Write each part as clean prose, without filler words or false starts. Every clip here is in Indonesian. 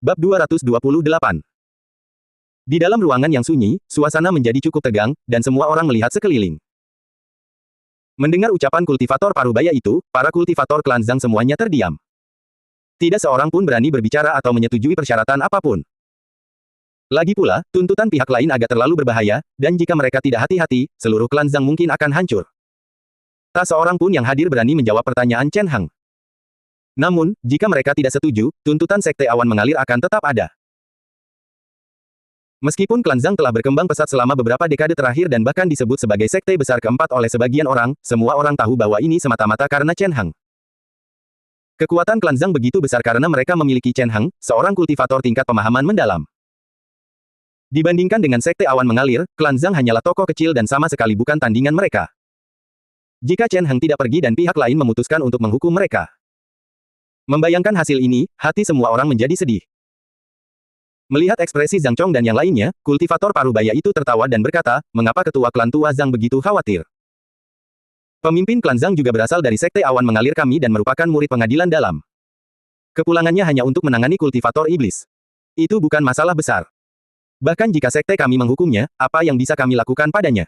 Bab 228. Di dalam ruangan yang sunyi, suasana menjadi cukup tegang, dan semua orang melihat sekeliling. Mendengar ucapan kultivator parubaya itu, para kultivator klan Zhang semuanya terdiam. Tidak seorang pun berani berbicara atau menyetujui persyaratan apapun. Lagi pula, tuntutan pihak lain agak terlalu berbahaya, dan jika mereka tidak hati-hati, seluruh klan Zhang mungkin akan hancur. Tak seorang pun yang hadir berani menjawab pertanyaan Chen Heng. Namun, jika mereka tidak setuju, tuntutan Sekte Awan Mengalir akan tetap ada. Meskipun klan Zhang telah berkembang pesat selama beberapa dekade terakhir dan bahkan disebut sebagai sekte besar keempat oleh sebagian orang, semua orang tahu bahwa ini semata-mata karena Chen Heng. Kekuatan klan Zhang begitu besar karena mereka memiliki Chen Heng, seorang kultivator tingkat pemahaman mendalam. Dibandingkan dengan Sekte Awan Mengalir, klan Zhang hanyalah tokoh kecil dan sama sekali bukan tandingan mereka. Jika Chen Heng tidak pergi dan pihak lain memutuskan untuk menghukum mereka. Membayangkan hasil ini, hati semua orang menjadi sedih. Melihat ekspresi Zhang Chong dan yang lainnya, kultivator parubaya itu tertawa dan berkata, mengapa ketua klan tua Zhang begitu khawatir? Pemimpin klan Zhang juga berasal dari Sekte Awan Mengalir kami dan merupakan murid pengadilan dalam. Kepulangannya hanya untuk menangani kultivator iblis. Itu bukan masalah besar. Bahkan jika sekte kami menghukumnya, apa yang bisa kami lakukan padanya?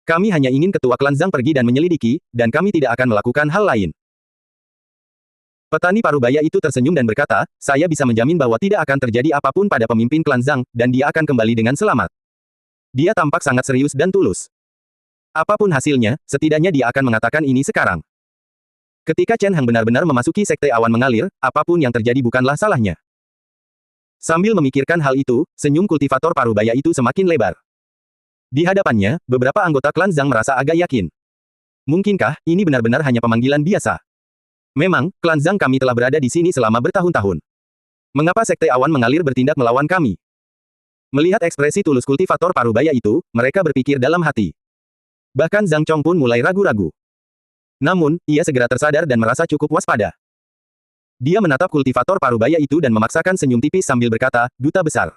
Kami hanya ingin ketua klan Zhang pergi dan menyelidiki, dan kami tidak akan melakukan hal lain. Petani parubaya itu tersenyum dan berkata, saya bisa menjamin bahwa tidak akan terjadi apapun pada pemimpin klan Zhang, dan dia akan kembali dengan selamat. Dia tampak sangat serius dan tulus. Apapun hasilnya, setidaknya dia akan mengatakan ini sekarang. Ketika Chen Heng benar-benar memasuki Sekte Awan Mengalir, apapun yang terjadi bukanlah salahnya. Sambil memikirkan hal itu, senyum kultivator parubaya itu semakin lebar. Di hadapannya, beberapa anggota klan Zhang merasa agak yakin. Mungkinkah, ini benar-benar hanya pemanggilan biasa? Memang, klan Zhang kami telah berada di sini selama bertahun-tahun. Mengapa Sekte Awan Mengalir bertindak melawan kami? Melihat ekspresi tulus kultivator parubaya itu, mereka berpikir dalam hati. Bahkan Zhang Chong pun mulai ragu-ragu. Namun, ia segera tersadar dan merasa cukup waspada. Dia menatap kultivator parubaya itu dan memaksakan senyum tipis sambil berkata, Duta Besar.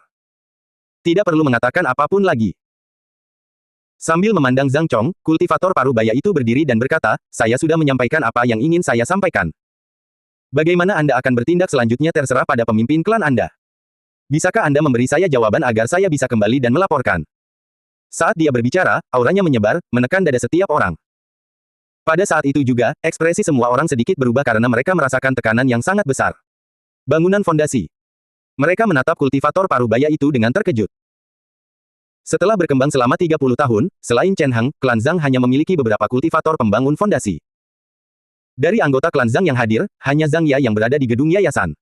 Tidak perlu mengatakan apapun lagi. Sambil memandang Zhang Chong, kultivator parubaya itu berdiri dan berkata, saya sudah menyampaikan apa yang ingin saya sampaikan. Bagaimana Anda akan bertindak selanjutnya terserah pada pemimpin klan Anda. Bisakah Anda memberi saya jawaban agar saya bisa kembali dan melaporkan? Saat dia berbicara, auranya menyebar, menekan dada setiap orang. Pada saat itu juga, ekspresi semua orang sedikit berubah karena mereka merasakan tekanan yang sangat besar. Bangunan fondasi. Mereka menatap kultivator parubaya itu dengan terkejut. Setelah berkembang selama 30 tahun, selain Chen Heng, klan Zhang hanya memiliki beberapa kultivator pembangun fondasi. Dari anggota klan Zhang yang hadir, hanya Zhang Ya yang berada di gedung yayasan.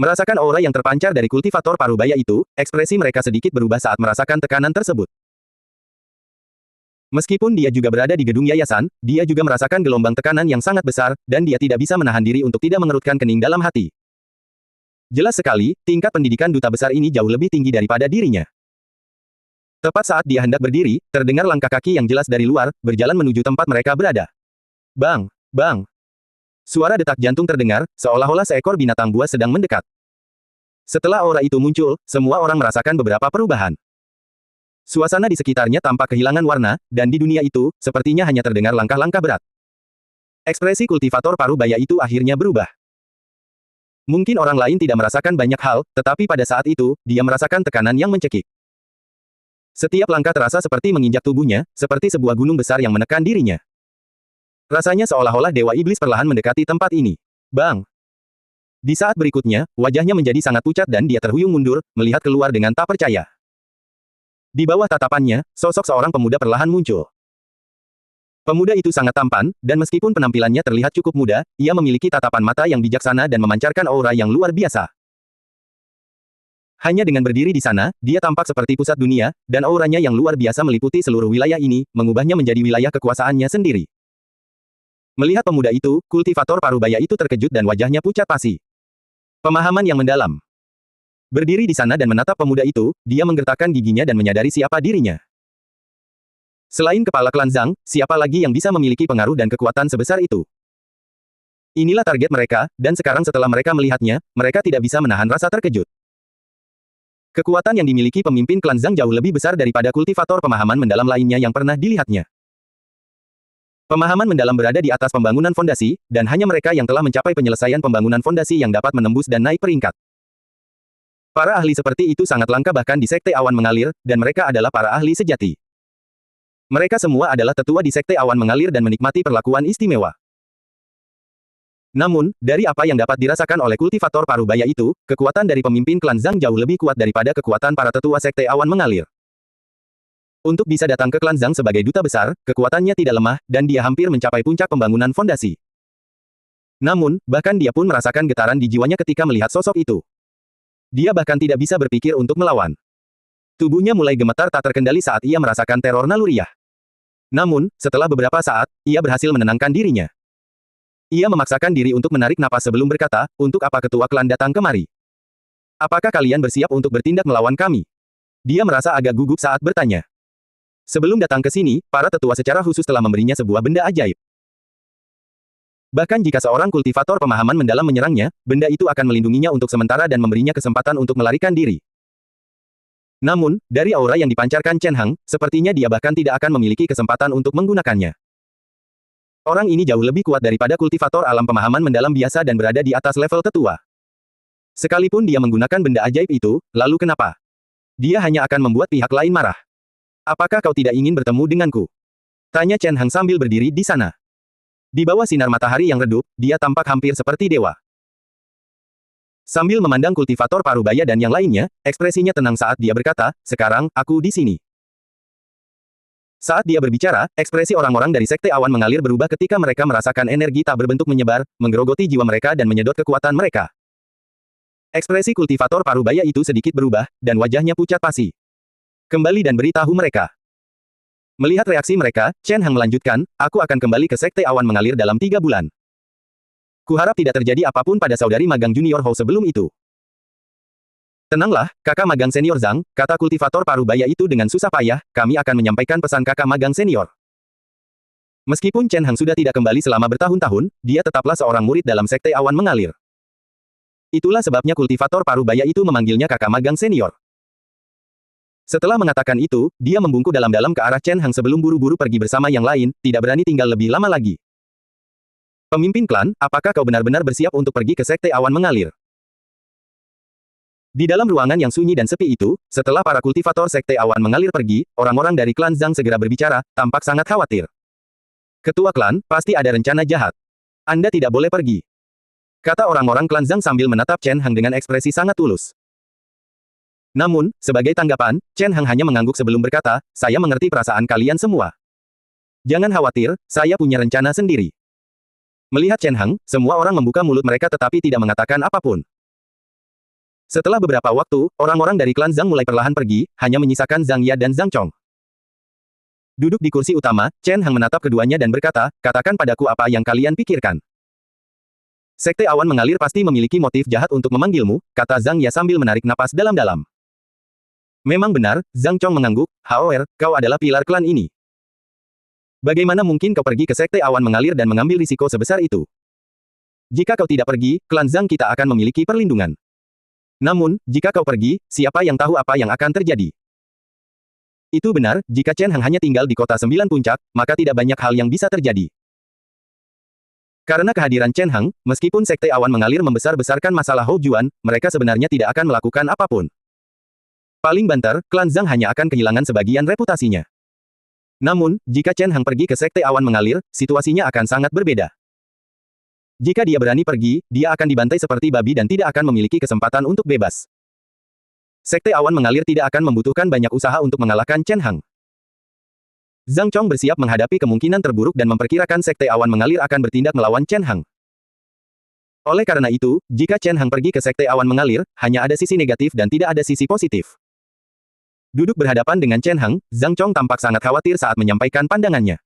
Merasakan aura yang terpancar dari kultivator parubaya itu, ekspresi mereka sedikit berubah saat merasakan tekanan tersebut. Meskipun dia juga berada di gedung yayasan, dia juga merasakan gelombang tekanan yang sangat besar, dan dia tidak bisa menahan diri untuk tidak mengerutkan kening dalam hati. Jelas sekali, tingkat pendidikan duta besar ini jauh lebih tinggi daripada dirinya. Tepat saat dia hendak berdiri, terdengar langkah kaki yang jelas dari luar, berjalan menuju tempat mereka berada. Bang! Bang! Suara detak jantung terdengar, seolah-olah seekor binatang buas sedang mendekat. Setelah aura itu muncul, semua orang merasakan beberapa perubahan. Suasana di sekitarnya tampak kehilangan warna, dan di dunia itu, sepertinya hanya terdengar langkah-langkah berat. Ekspresi kultivator parubaya itu akhirnya berubah. Mungkin orang lain tidak merasakan banyak hal, tetapi pada saat itu, dia merasakan tekanan yang mencekik. Setiap langkah terasa seperti menginjak tubuhnya, seperti sebuah gunung besar yang menekan dirinya. Rasanya seolah-olah Dewa Iblis perlahan mendekati tempat ini. Bang! Di saat berikutnya, wajahnya menjadi sangat pucat dan dia terhuyung mundur, melihat keluar dengan tak percaya. Di bawah tatapannya, sosok seorang pemuda perlahan muncul. Pemuda itu sangat tampan, dan meskipun penampilannya terlihat cukup muda, ia memiliki tatapan mata yang bijaksana dan memancarkan aura yang luar biasa. Hanya dengan berdiri di sana, dia tampak seperti pusat dunia, dan auranya yang luar biasa meliputi seluruh wilayah ini, mengubahnya menjadi wilayah kekuasaannya sendiri. Melihat pemuda itu, kultivator parubaya itu terkejut dan wajahnya pucat pasi. Pemahaman yang mendalam. Berdiri di sana dan menatap pemuda itu, dia menggertakkan giginya dan menyadari siapa dirinya. Selain kepala klan Zhang, siapa lagi yang bisa memiliki pengaruh dan kekuatan sebesar itu? Inilah target mereka, dan sekarang setelah mereka melihatnya, mereka tidak bisa menahan rasa terkejut. Kekuatan yang dimiliki pemimpin klan Zhang jauh lebih besar daripada kultivator pemahaman mendalam lainnya yang pernah dilihatnya. Pemahaman mendalam berada di atas pembangunan fondasi, dan hanya mereka yang telah mencapai penyelesaian pembangunan fondasi yang dapat menembus dan naik peringkat. Para ahli seperti itu sangat langka bahkan di Sekte Awan Mengalir, dan mereka adalah para ahli sejati. Mereka semua adalah tetua di Sekte Awan Mengalir dan menikmati perlakuan istimewa. Namun, dari apa yang dapat dirasakan oleh kultivator parubaya itu, kekuatan dari pemimpin klan Zhang jauh lebih kuat daripada kekuatan para tetua Sekte Awan Mengalir. Untuk bisa datang ke klan Zhang sebagai duta besar, kekuatannya tidak lemah, dan dia hampir mencapai puncak pembangunan fondasi. Namun, bahkan dia pun merasakan getaran di jiwanya ketika melihat sosok itu. Dia bahkan tidak bisa berpikir untuk melawan. Tubuhnya mulai gemetar tak terkendali saat ia merasakan teror naluriah. Namun, setelah beberapa saat, ia berhasil menenangkan dirinya. Ia memaksakan diri untuk menarik napas sebelum berkata, untuk apa ketua klan datang kemari? Apakah kalian bersiap untuk bertindak melawan kami? Dia merasa agak gugup saat bertanya. Sebelum datang ke sini, para tetua secara khusus telah memberinya sebuah benda ajaib. Bahkan jika seorang kultivator pemahaman mendalam menyerangnya, benda itu akan melindunginya untuk sementara dan memberinya kesempatan untuk melarikan diri. Namun, dari aura yang dipancarkan Chen Hang, sepertinya dia bahkan tidak akan memiliki kesempatan untuk menggunakannya. Orang ini jauh lebih kuat daripada kultivator alam pemahaman mendalam biasa dan berada di atas level tetua. Sekalipun dia menggunakan benda ajaib itu, lalu kenapa? Dia hanya akan membuat pihak lain marah. Apakah kau tidak ingin bertemu denganku? Tanya Chen Hang sambil berdiri di sana. Di bawah sinar matahari yang redup, dia tampak hampir seperti dewa. Sambil memandang kultivator parubaya dan yang lainnya, ekspresinya tenang saat dia berkata, sekarang, aku di sini. Saat dia berbicara, ekspresi orang-orang dari Sekte Awan Mengalir berubah ketika mereka merasakan energi tak berbentuk menyebar, menggerogoti jiwa mereka dan menyedot kekuatan mereka. Ekspresi kultivator parubaya itu sedikit berubah, dan wajahnya pucat pasi. Kembali dan beritahu mereka. Melihat reaksi mereka, Chen Hang melanjutkan, aku akan kembali ke Sekte Awan Mengalir dalam 3 bulan. Kuharap tidak terjadi apapun pada saudari magang junior Hou sebelum itu. Tenanglah, kakak magang senior Zhang, kata kultivator parubaya itu dengan susah payah, kami akan menyampaikan pesan kakak magang senior. Meskipun Chen Hang sudah tidak kembali selama bertahun-tahun, dia tetaplah seorang murid dalam Sekte Awan Mengalir. Itulah sebabnya kultivator parubaya itu memanggilnya kakak magang senior. Setelah mengatakan itu, dia membungkuk dalam-dalam ke arah Chen Hang sebelum buru-buru pergi bersama yang lain, tidak berani tinggal lebih lama lagi. Pemimpin klan, apakah kau benar-benar bersiap untuk pergi ke Sekte Awan Mengalir? Di dalam ruangan yang sunyi dan sepi itu, setelah para kultivator Sekte Awan Mengalir pergi, orang-orang dari klan Zhang segera berbicara, tampak sangat khawatir. Ketua klan, pasti ada rencana jahat. Anda tidak boleh pergi. Kata orang-orang klan Zhang sambil menatap Chen Hang dengan ekspresi sangat tulus. Namun, sebagai tanggapan, Chen Hang hanya mengangguk sebelum berkata, saya mengerti perasaan kalian semua. Jangan khawatir, saya punya rencana sendiri. Melihat Chen Hang, semua orang membuka mulut mereka tetapi tidak mengatakan apapun. Setelah beberapa waktu, orang-orang dari klan Zhang mulai perlahan pergi, hanya menyisakan Zhang Ya dan Zhang Chong. Duduk di kursi utama, Chen Hang menatap keduanya dan berkata, katakan padaku apa yang kalian pikirkan. Sekte Awan Mengalir pasti memiliki motif jahat untuk memanggilmu, kata Zhang Ya sambil menarik napas dalam-dalam. Memang benar, Zhang Chong mengangguk, however, kau adalah pilar klan ini. Bagaimana mungkin kau pergi ke Sekte Awan Mengalir dan mengambil risiko sebesar itu? Jika kau tidak pergi, klan Zhang kita akan memiliki perlindungan. Namun, jika kau pergi, siapa yang tahu apa yang akan terjadi? Itu benar, jika Chen Hang hanya tinggal di kota 9 puncak, maka tidak banyak hal yang bisa terjadi. Karena kehadiran Chen Hang, meskipun Sekte Awan Mengalir membesar-besarkan masalah Hou Juan, mereka sebenarnya tidak akan melakukan apapun. Paling banter, klan Zhang hanya akan kehilangan sebagian reputasinya. Namun, jika Chen Hang pergi ke Sekte Awan Mengalir, situasinya akan sangat berbeda. Jika dia berani pergi, dia akan dibantai seperti babi dan tidak akan memiliki kesempatan untuk bebas. Sekte Awan Mengalir tidak akan membutuhkan banyak usaha untuk mengalahkan Chen Hang. Zhang Chong bersiap menghadapi kemungkinan terburuk dan memperkirakan Sekte Awan Mengalir akan bertindak melawan Chen Hang. Oleh karena itu, jika Chen Hang pergi ke Sekte Awan Mengalir, hanya ada sisi negatif dan tidak ada sisi positif. Duduk berhadapan dengan Chen Hang, Zhang Chong tampak sangat khawatir saat menyampaikan pandangannya.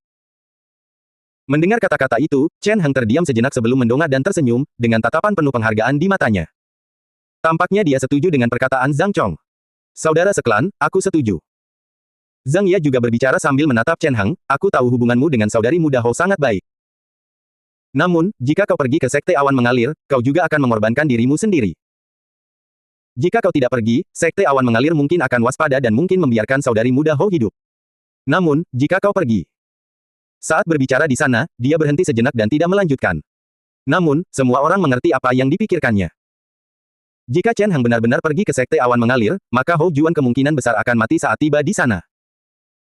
Mendengar kata-kata itu, Chen Hang terdiam sejenak sebelum mendongak dan tersenyum, dengan tatapan penuh penghargaan di matanya. Tampaknya dia setuju dengan perkataan Zhang Chong. Saudara seklan, aku setuju. Zhang Ya juga berbicara sambil menatap Chen Hang, aku tahu hubunganmu dengan saudari muda Hou sangat baik. Namun, jika kau pergi ke Sekte Awan Mengalir, kau juga akan mengorbankan dirimu sendiri. Jika kau tidak pergi, Sekte Awan Mengalir mungkin akan waspada dan mungkin membiarkan saudari muda Hou hidup. Namun, jika kau pergi, Saat berbicara di sana, dia berhenti sejenak dan tidak melanjutkan. Namun, semua orang mengerti apa yang dipikirkannya. Jika Chen Hang benar-benar pergi ke Sekte Awan Mengalir, maka Hou Juan kemungkinan besar akan mati saat tiba di sana.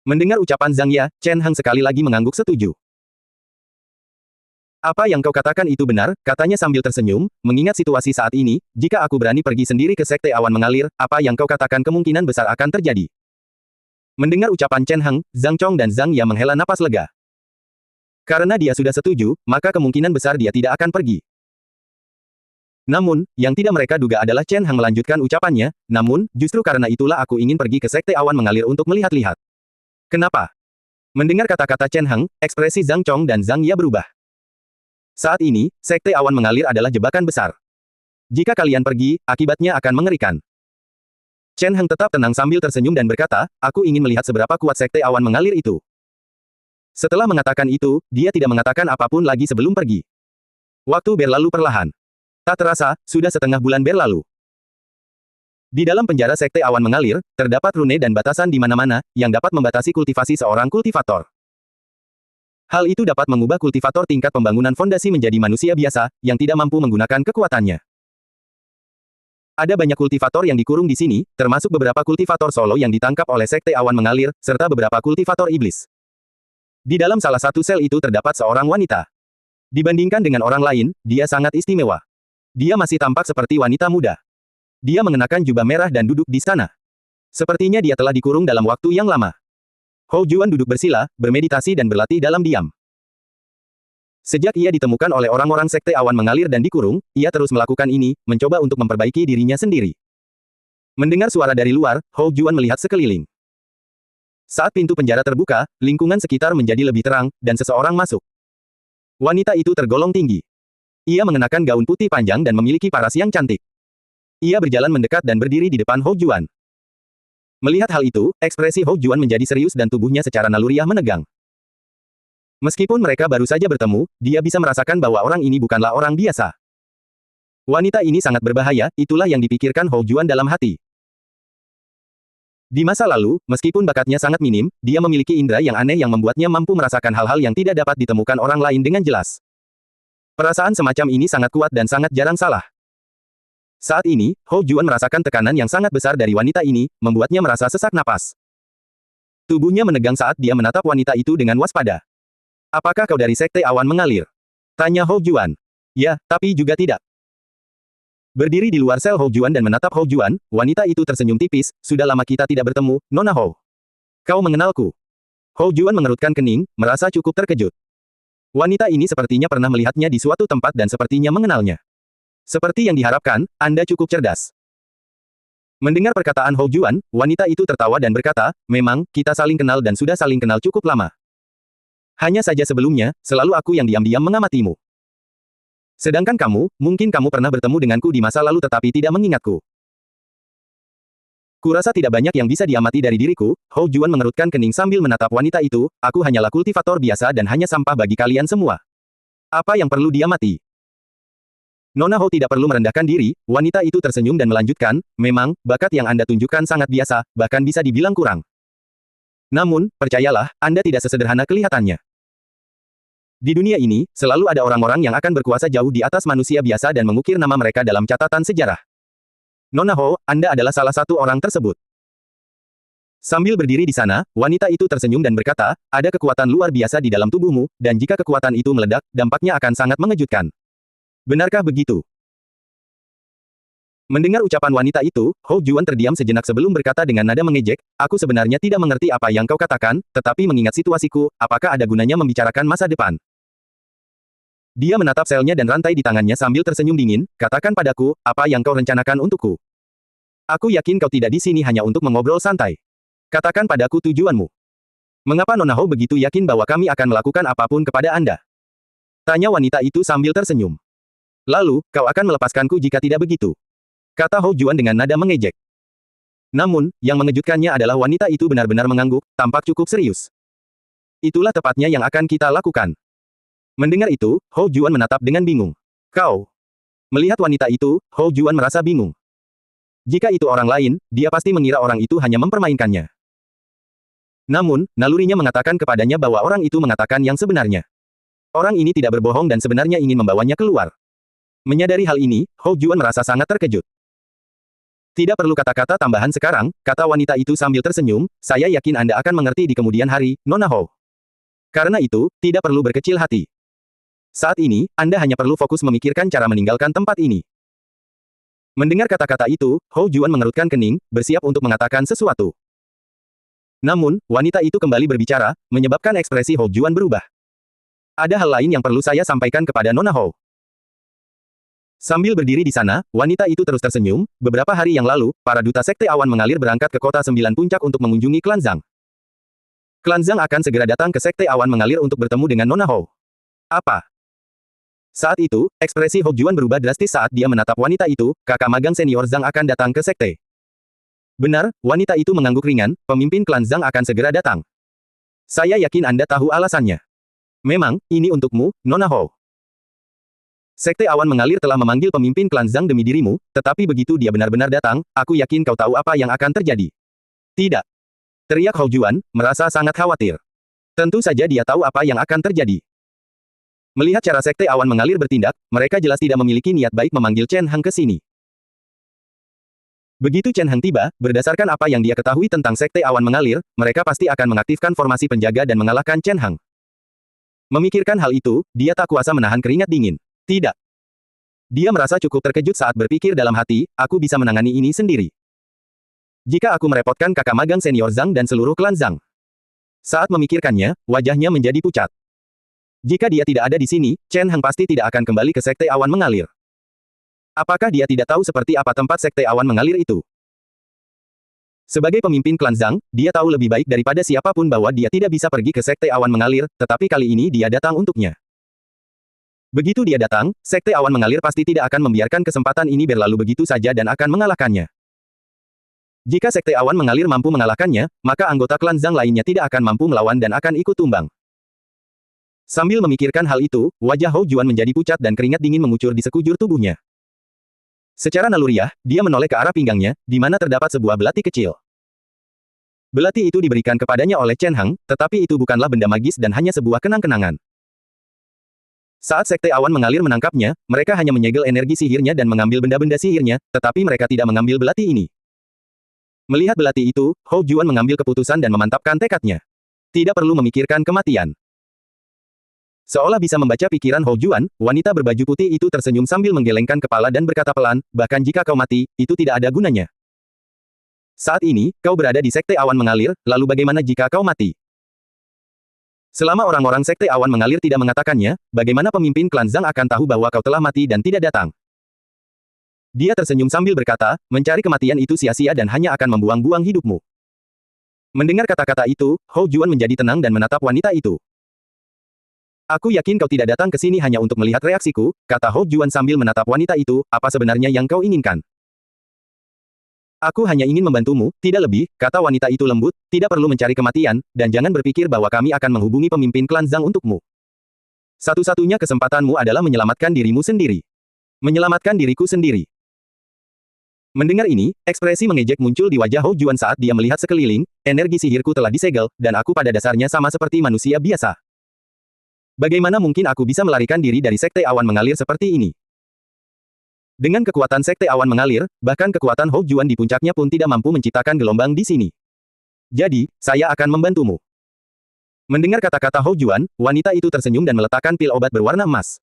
Mendengar ucapan Zhang Ya, Chen Hang sekali lagi mengangguk setuju. Apa yang kau katakan itu benar, katanya sambil tersenyum, mengingat situasi saat ini, jika aku berani pergi sendiri ke Sekte Awan Mengalir, apa yang kau katakan kemungkinan besar akan terjadi. Mendengar ucapan Chen Hang, Zhang Chong dan Zhang Ya menghela napas lega. Karena dia sudah setuju, maka kemungkinan besar dia tidak akan pergi. Namun, yang tidak mereka duga adalah Chen Hang melanjutkan ucapannya, namun, justru karena itulah aku ingin pergi ke Sekte Awan Mengalir untuk melihat-lihat. Kenapa? Mendengar kata-kata Chen Hang, ekspresi Zhang Chong dan Zhang Ya berubah. Saat ini, Sekte Awan Mengalir adalah jebakan besar. Jika kalian pergi, akibatnya akan mengerikan. Chen Hang tetap tenang sambil tersenyum dan berkata, aku ingin melihat seberapa kuat Sekte Awan Mengalir itu. Setelah mengatakan itu, dia tidak mengatakan apapun lagi sebelum pergi. Waktu berlalu perlahan. Tak terasa, sudah setengah bulan berlalu. Di dalam penjara Sekte Awan Mengalir, terdapat rune dan batasan di mana-mana, yang dapat membatasi kultivasi seorang kultivator. Hal itu dapat mengubah kultivator tingkat pembangunan fondasi menjadi manusia biasa, yang tidak mampu menggunakan kekuatannya. Ada banyak kultivator yang dikurung di sini, termasuk beberapa kultivator solo yang ditangkap oleh Sekte Awan Mengalir, serta beberapa kultivator iblis. Di dalam salah satu sel itu terdapat seorang wanita. Dibandingkan dengan orang lain, dia sangat istimewa. Dia masih tampak seperti wanita muda. Dia mengenakan jubah merah dan duduk di sana. Sepertinya dia telah dikurung dalam waktu yang lama. Hou Juan duduk bersila, bermeditasi dan berlatih dalam diam. Sejak ia ditemukan oleh orang-orang Sekte Awan Mengalir dan dikurung, ia terus melakukan ini, mencoba untuk memperbaiki dirinya sendiri. Mendengar suara dari luar, Hou Juan melihat sekeliling. Saat pintu penjara terbuka, lingkungan sekitar menjadi lebih terang, dan seseorang masuk. Wanita itu tergolong tinggi. Ia mengenakan gaun putih panjang dan memiliki paras yang cantik. Ia berjalan mendekat dan berdiri di depan Hou Juan. Melihat hal itu, ekspresi Hou Juan menjadi serius dan tubuhnya secara naluriah menegang. Meskipun mereka baru saja bertemu, dia bisa merasakan bahwa orang ini bukanlah orang biasa. Wanita ini sangat berbahaya, itulah yang dipikirkan Hou Juan dalam hati. Di masa lalu, meskipun bakatnya sangat minim, dia memiliki indera yang aneh yang membuatnya mampu merasakan hal-hal yang tidak dapat ditemukan orang lain dengan jelas. Perasaan semacam ini sangat kuat dan sangat jarang salah. Saat ini, Hou Juan merasakan tekanan yang sangat besar dari wanita ini, membuatnya merasa sesak napas. Tubuhnya menegang saat dia menatap wanita itu dengan waspada. Apakah kau dari Sekte Awan Mengalir? Tanya Hou Juan. Ya, tapi juga tidak. Berdiri di luar sel Hou Juan dan menatap Hou Juan, wanita itu tersenyum tipis, sudah lama kita tidak bertemu, Nona Hou. Kau mengenalku. Hou Juan mengerutkan kening, merasa cukup terkejut. Wanita ini sepertinya pernah melihatnya di suatu tempat dan sepertinya mengenalnya. Seperti yang diharapkan, Anda cukup cerdas. Mendengar perkataan Hou Juan, wanita itu tertawa dan berkata, memang, kita saling kenal dan sudah saling kenal cukup lama. Hanya saja sebelumnya, selalu aku yang diam-diam mengamatimu. Sedangkan kamu, mungkin kamu pernah bertemu denganku di masa lalu tetapi tidak mengingatku. Kurasa tidak banyak yang bisa diamati dari diriku, Hou Juan mengerutkan kening sambil menatap wanita itu, aku hanyalah kultivator biasa dan hanya sampah bagi kalian semua. Apa yang perlu diamati? Nona Hou tidak perlu merendahkan diri, wanita itu tersenyum dan melanjutkan, memang, bakat yang Anda tunjukkan sangat biasa, bahkan bisa dibilang kurang. Namun, percayalah, Anda tidak sesederhana kelihatannya. Di dunia ini, selalu ada orang-orang yang akan berkuasa jauh di atas manusia biasa dan mengukir nama mereka dalam catatan sejarah. Nona Hou, Anda adalah salah satu orang tersebut. Sambil berdiri di sana, wanita itu tersenyum dan berkata, ada kekuatan luar biasa di dalam tubuhmu, dan jika kekuatan itu meledak, dampaknya akan sangat mengejutkan. Benarkah begitu? Mendengar ucapan wanita itu, Hou Juan terdiam sejenak sebelum berkata dengan nada mengejek, aku sebenarnya tidak mengerti apa yang kau katakan, tetapi mengingat situasiku, apakah ada gunanya membicarakan masa depan? Dia menatap selnya dan rantai di tangannya sambil tersenyum dingin, katakan padaku, apa yang kau rencanakan untukku? Aku yakin kau tidak di sini hanya untuk mengobrol santai. Katakan padaku tujuanmu. Mengapa Nona Hou begitu yakin bahwa kami akan melakukan apapun kepada Anda? Tanya wanita itu sambil tersenyum. Lalu, kau akan melepaskanku jika tidak begitu. Kata Hou Juan dengan nada mengejek. Namun, yang mengejutkannya adalah wanita itu benar-benar mengangguk, tampak cukup serius. Itulah tepatnya yang akan kita lakukan. Mendengar itu, Hou Juan menatap dengan bingung. Kau. Melihat wanita itu, Hou Juan merasa bingung. Jika itu orang lain, dia pasti mengira orang itu hanya mempermainkannya. Namun, nalurinya mengatakan kepadanya bahwa orang itu mengatakan yang sebenarnya. Orang ini tidak berbohong dan sebenarnya ingin membawanya keluar. Menyadari hal ini, Hou Juan merasa sangat terkejut. Tidak perlu kata-kata tambahan sekarang, kata wanita itu sambil tersenyum, saya yakin Anda akan mengerti di kemudian hari, Nona Hou. Karena itu, tidak perlu berkecil hati. Saat ini, Anda hanya perlu fokus memikirkan cara meninggalkan tempat ini. Mendengar kata-kata itu, Hou Juan mengerutkan kening, bersiap untuk mengatakan sesuatu. Namun, wanita itu kembali berbicara, menyebabkan ekspresi Hou Juan berubah. Ada hal lain yang perlu saya sampaikan kepada Nona Hou. Sambil berdiri di sana, wanita itu terus tersenyum. Beberapa hari yang lalu, para duta Sekte Awan Mengalir berangkat ke kota Sembilan Puncak untuk mengunjungi Klan Zhang. Klan Zhang akan segera datang ke Sekte Awan Mengalir untuk bertemu dengan Nona Hou. Apa? Saat itu, ekspresi Hou Juan berubah drastis saat dia menatap wanita itu. Kakak magang senior Zhang akan datang ke Sekte. Benar, wanita itu mengangguk ringan, pemimpin Klan Zhang akan segera datang. Saya yakin Anda tahu alasannya. Memang, ini untukmu, Nona Hou. Sekte Awan Mengalir telah memanggil pemimpin Klan Zhang demi dirimu, tetapi begitu dia benar-benar datang, aku yakin kau tahu apa yang akan terjadi. Tidak. Teriak Hou Juan, merasa sangat khawatir. Tentu saja dia tahu apa yang akan terjadi. Melihat cara Sekte Awan Mengalir bertindak, mereka jelas tidak memiliki niat baik memanggil Chen Heng ke sini. Begitu Chen Heng tiba, berdasarkan apa yang dia ketahui tentang Sekte Awan Mengalir, mereka pasti akan mengaktifkan formasi penjaga dan mengalahkan Chen Heng. Memikirkan hal itu, dia tak kuasa menahan keringat dingin. Tidak. Dia merasa cukup terkejut saat berpikir dalam hati, aku bisa menangani ini sendiri. Jika aku merepotkan kakak magang senior Zhang dan seluruh klan Zhang. Saat memikirkannya, wajahnya menjadi pucat. Jika dia tidak ada di sini, Chen Heng pasti tidak akan kembali ke Sekte Awan Mengalir. Apakah dia tidak tahu seperti apa tempat Sekte Awan Mengalir itu? Sebagai pemimpin klan Zhang, dia tahu lebih baik daripada siapapun bahwa dia tidak bisa pergi ke Sekte Awan Mengalir, tetapi kali ini dia datang untuknya. Begitu dia datang, Sekte Awan Mengalir pasti tidak akan membiarkan kesempatan ini berlalu begitu saja dan akan mengalahkannya. Jika Sekte Awan Mengalir mampu mengalahkannya, maka anggota klan Zhang lainnya tidak akan mampu melawan dan akan ikut tumbang. Sambil memikirkan hal itu, wajah Hou Juan menjadi pucat dan keringat dingin mengucur di sekujur tubuhnya. Secara naluriah, dia menoleh ke arah pinggangnya, di mana terdapat sebuah belati kecil. Belati itu diberikan kepadanya oleh Chen Heng, tetapi itu bukanlah benda magis dan hanya sebuah kenang-kenangan. Saat Sekte Awan Mengalir menangkapnya, mereka hanya menyegel energi sihirnya dan mengambil benda-benda sihirnya, tetapi mereka tidak mengambil belati ini. Melihat belati itu, Hou Juan mengambil keputusan dan memantapkan tekadnya. Tidak perlu memikirkan kematian. Seolah bisa membaca pikiran Hou Juan, wanita berbaju putih itu tersenyum sambil menggelengkan kepala dan berkata pelan, bahkan jika kau mati, itu tidak ada gunanya. Saat ini, kau berada di Sekte Awan Mengalir, lalu bagaimana jika kau mati? Selama orang-orang Sekte Awan Mengalir tidak mengatakannya, bagaimana pemimpin klan Zhang akan tahu bahwa kau telah mati dan tidak datang? Dia tersenyum sambil berkata, mencari kematian itu sia-sia dan hanya akan membuang-buang hidupmu. Mendengar kata-kata itu, Hou Juan menjadi tenang dan menatap wanita itu. Aku yakin kau tidak datang ke sini hanya untuk melihat reaksiku, kata Hou Juan sambil menatap wanita itu, apa sebenarnya yang kau inginkan? Aku hanya ingin membantumu, tidak lebih, kata wanita itu lembut, tidak perlu mencari kematian, dan jangan berpikir bahwa kami akan menghubungi pemimpin klan Zhang untukmu. Satu-satunya kesempatanmu adalah menyelamatkan dirimu sendiri. Menyelamatkan diriku sendiri. Mendengar ini, ekspresi mengejek muncul di wajah Hou Juan saat dia melihat sekeliling, energi sihirku telah disegel, dan aku pada dasarnya sama seperti manusia biasa. Bagaimana mungkin aku bisa melarikan diri dari Sekte Awan Mengalir seperti ini? Dengan kekuatan Sekte Awan Mengalir, bahkan kekuatan Hou Juan di puncaknya pun tidak mampu menciptakan gelombang di sini. Jadi, saya akan membantumu. Mendengar kata-kata Hou Juan, wanita itu tersenyum dan meletakkan pil obat berwarna emas.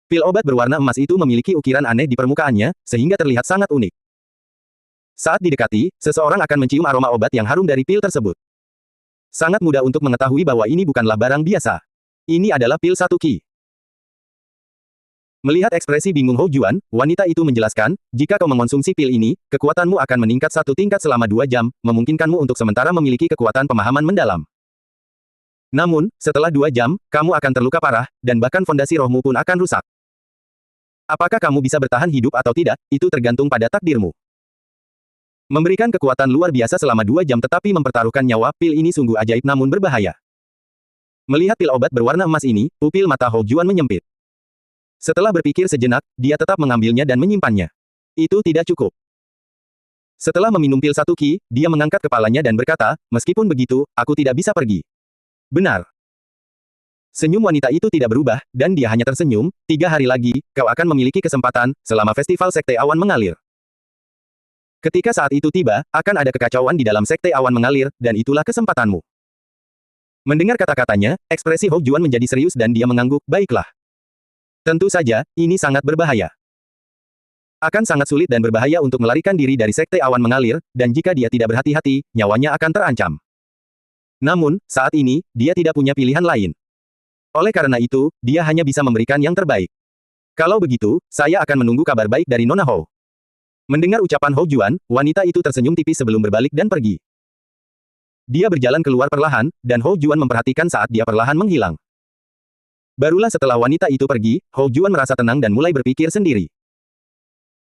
Pil obat berwarna emas itu memiliki ukiran aneh di permukaannya, sehingga terlihat sangat unik. Saat didekati, seseorang akan mencium aroma obat yang harum dari pil tersebut. Sangat mudah untuk mengetahui bahwa ini bukanlah barang biasa. Ini adalah pil satu ki. Melihat ekspresi bingung Hou Juan, wanita itu menjelaskan, jika kau mengonsumsi pil ini, kekuatanmu akan meningkat 1 tingkat selama 2 jam, memungkinkanmu untuk sementara memiliki kekuatan pemahaman mendalam. Namun, setelah 2 jam, kamu akan terluka parah, dan bahkan fondasi rohmu pun akan rusak. Apakah kamu bisa bertahan hidup atau tidak, itu tergantung pada takdirmu. Memberikan kekuatan luar biasa selama 2 jam tetapi mempertaruhkan nyawa, pil ini sungguh ajaib namun berbahaya. Melihat pil obat berwarna emas ini, pupil mata Hou Juan menyempit. Setelah berpikir sejenak, dia tetap mengambilnya dan menyimpannya. Itu tidak cukup. Setelah meminum pil satu ki, dia mengangkat kepalanya dan berkata, meskipun begitu, aku tidak bisa pergi. Benar. Senyum wanita itu tidak berubah, dan dia hanya tersenyum, 3 hari lagi, kau akan memiliki kesempatan, selama festival Sekte Awan mengalir. Ketika saat itu tiba, akan ada kekacauan di dalam Sekte Awan mengalir, dan itulah kesempatanmu. Mendengar kata-katanya, ekspresi Hou Juan menjadi serius dan dia mengangguk, baiklah. Tentu saja, ini sangat berbahaya. Akan sangat sulit dan berbahaya untuk melarikan diri dari Sekte Awan mengalir, dan jika dia tidak berhati-hati, nyawanya akan terancam. Namun, saat ini, dia tidak punya pilihan lain. Oleh karena itu, dia hanya bisa memberikan yang terbaik. Kalau begitu, saya akan menunggu kabar baik dari Nona Hou. Mendengar ucapan Hou Juan, wanita itu tersenyum tipis sebelum berbalik dan pergi. Dia berjalan keluar perlahan, dan Hou Juan memperhatikan saat dia perlahan menghilang. Barulah setelah wanita itu pergi, Hou Juan merasa tenang dan mulai berpikir sendiri.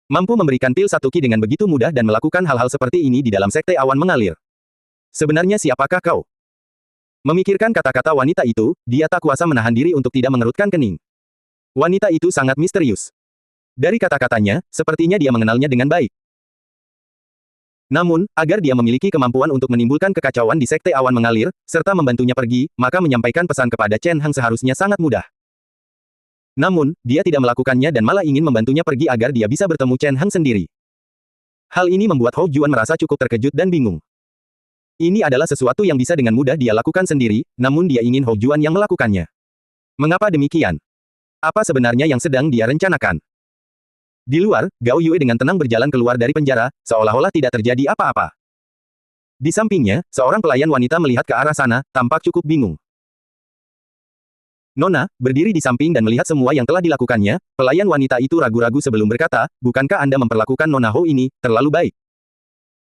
Mampu memberikan pil satu ki dengan begitu mudah dan melakukan hal-hal seperti ini di dalam Sekte Awan mengalir. Sebenarnya siapakah kau? Memikirkan kata-kata wanita itu, dia tak kuasa menahan diri untuk tidak mengerutkan kening. Wanita itu sangat misterius. Dari kata-katanya, sepertinya dia mengenalnya dengan baik. Namun, agar dia memiliki kemampuan untuk menimbulkan kekacauan di Sekte Awan mengalir, serta membantunya pergi, maka menyampaikan pesan kepada Chen Hang seharusnya sangat mudah. Namun, dia tidak melakukannya dan malah ingin membantunya pergi agar dia bisa bertemu Chen Hang sendiri. Hal ini membuat Hou Juan merasa cukup terkejut dan bingung. Ini adalah sesuatu yang bisa dengan mudah dia lakukan sendiri, namun dia ingin Hou Juan yang melakukannya. Mengapa demikian? Apa sebenarnya yang sedang dia rencanakan? Di luar, Gao Yue dengan tenang berjalan keluar dari penjara, seolah-olah tidak terjadi apa-apa. Di sampingnya, seorang pelayan wanita melihat ke arah sana, tampak cukup bingung. Nona, berdiri di samping dan melihat semua yang telah dilakukannya, pelayan wanita itu ragu-ragu sebelum berkata, bukankah Anda memperlakukan Nona Hou ini, terlalu baik?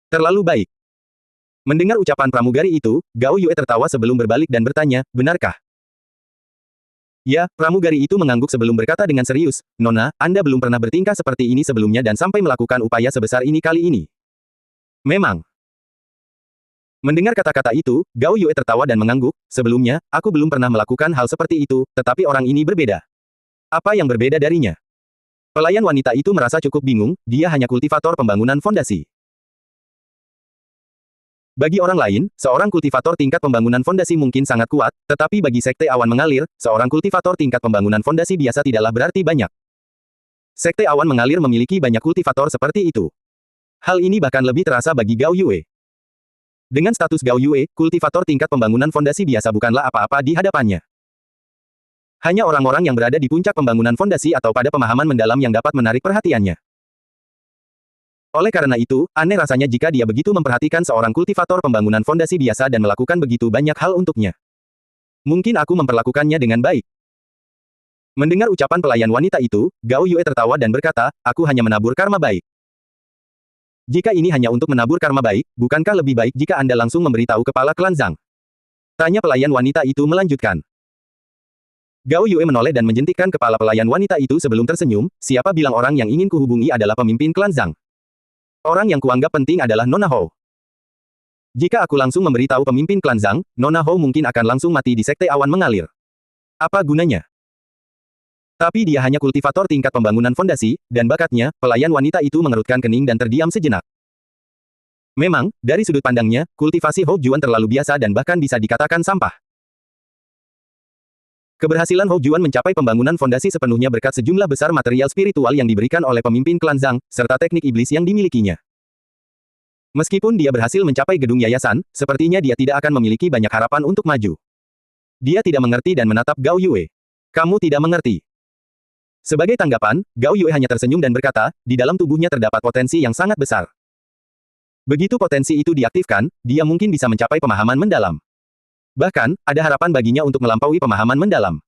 Terlalu baik. Mendengar ucapan pramugari itu, Gao Yue tertawa sebelum berbalik dan bertanya, benarkah? Ya, pramugari itu mengangguk sebelum berkata dengan serius, Nona, Anda belum pernah bertingkah seperti ini sebelumnya dan sampai melakukan upaya sebesar ini kali ini. Memang. Mendengar kata-kata itu, Gao Yue tertawa dan mengangguk, sebelumnya, aku belum pernah melakukan hal seperti itu, tetapi orang ini berbeda. Apa yang berbeda darinya? Pelayan wanita itu merasa cukup bingung, dia hanya kultivator pembangunan fondasi. Bagi orang lain, seorang kultivator tingkat pembangunan fondasi mungkin sangat kuat, tetapi bagi Sekte Awan mengalir, seorang kultivator tingkat pembangunan fondasi biasa tidaklah berarti banyak. Sekte Awan mengalir memiliki banyak kultivator seperti itu. Hal ini bahkan lebih terasa bagi Gao Yue. Dengan status Gao Yue, kultivator tingkat pembangunan fondasi biasa bukanlah apa-apa di hadapannya. Hanya orang-orang yang berada di puncak pembangunan fondasi atau pada pemahaman mendalam yang dapat menarik perhatiannya. Oleh karena itu, aneh rasanya jika dia begitu memperhatikan seorang kultivator pembangunan fondasi biasa dan melakukan begitu banyak hal untuknya. Mungkin aku memperlakukannya dengan baik. Mendengar ucapan pelayan wanita itu, Gao Yue tertawa dan berkata, aku hanya menabur karma baik. Jika ini hanya untuk menabur karma baik, bukankah lebih baik jika Anda langsung memberitahu kepala klan Zhang? Tanya pelayan wanita itu melanjutkan. Gao Yue menoleh dan menjentikkan kepala pelayan wanita itu sebelum tersenyum, siapa bilang orang yang ingin kuhubungi adalah pemimpin klan Zhang? Orang yang kuanggap penting adalah Nona Hou. Jika aku langsung memberitahu pemimpin klan Zhang, Nona Hou mungkin akan langsung mati di Sekte Awan mengalir. Apa gunanya? Tapi dia hanya kultivator tingkat pembangunan fondasi, dan bakatnya, pelayan wanita itu mengerutkan kening dan terdiam sejenak. Memang, dari sudut pandangnya, kultivasi Hou Juan terlalu biasa dan bahkan bisa dikatakan sampah. Keberhasilan Hou Juan mencapai pembangunan fondasi sepenuhnya berkat sejumlah besar material spiritual yang diberikan oleh pemimpin klan Zhang, serta teknik iblis yang dimilikinya. Meskipun dia berhasil mencapai gedung yayasan, sepertinya dia tidak akan memiliki banyak harapan untuk maju. Dia tidak mengerti dan menatap Gao Yue. Kamu tidak mengerti. Sebagai tanggapan, Gao Yue hanya tersenyum dan berkata, di dalam tubuhnya terdapat potensi yang sangat besar. Begitu potensi itu diaktifkan, dia mungkin bisa mencapai pemahaman mendalam. Bahkan, ada harapan baginya untuk melampaui pemahaman mendalam.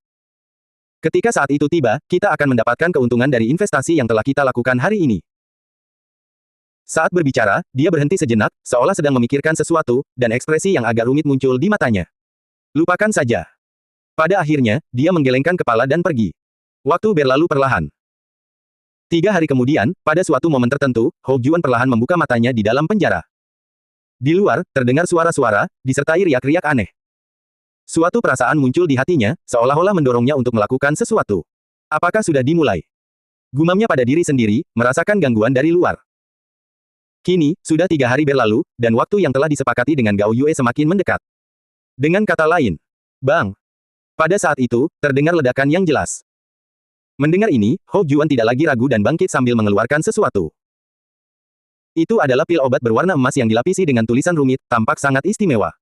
Ketika saat itu tiba, kita akan mendapatkan keuntungan dari investasi yang telah kita lakukan hari ini. Saat berbicara, dia berhenti sejenak, seolah sedang memikirkan sesuatu, dan ekspresi yang agak rumit muncul di matanya. Lupakan saja. Pada akhirnya, dia menggelengkan kepala dan pergi. Waktu berlalu perlahan. 3 hari kemudian, pada suatu momen tertentu, Hou Juan perlahan membuka matanya di dalam penjara. Di luar, terdengar suara-suara, disertai riak-riak aneh. Suatu perasaan muncul di hatinya, seolah-olah mendorongnya untuk melakukan sesuatu. Apakah sudah dimulai? Gumamnya pada diri sendiri, merasakan gangguan dari luar. Kini, sudah 3 hari berlalu, dan waktu yang telah disepakati dengan Gao Yue semakin mendekat. Dengan kata lain, bang. Pada saat itu, terdengar ledakan yang jelas. Mendengar ini, Hou Juan tidak lagi ragu dan bangkit sambil mengeluarkan sesuatu. Itu adalah pil obat berwarna emas yang dilapisi dengan tulisan rumit, tampak sangat istimewa.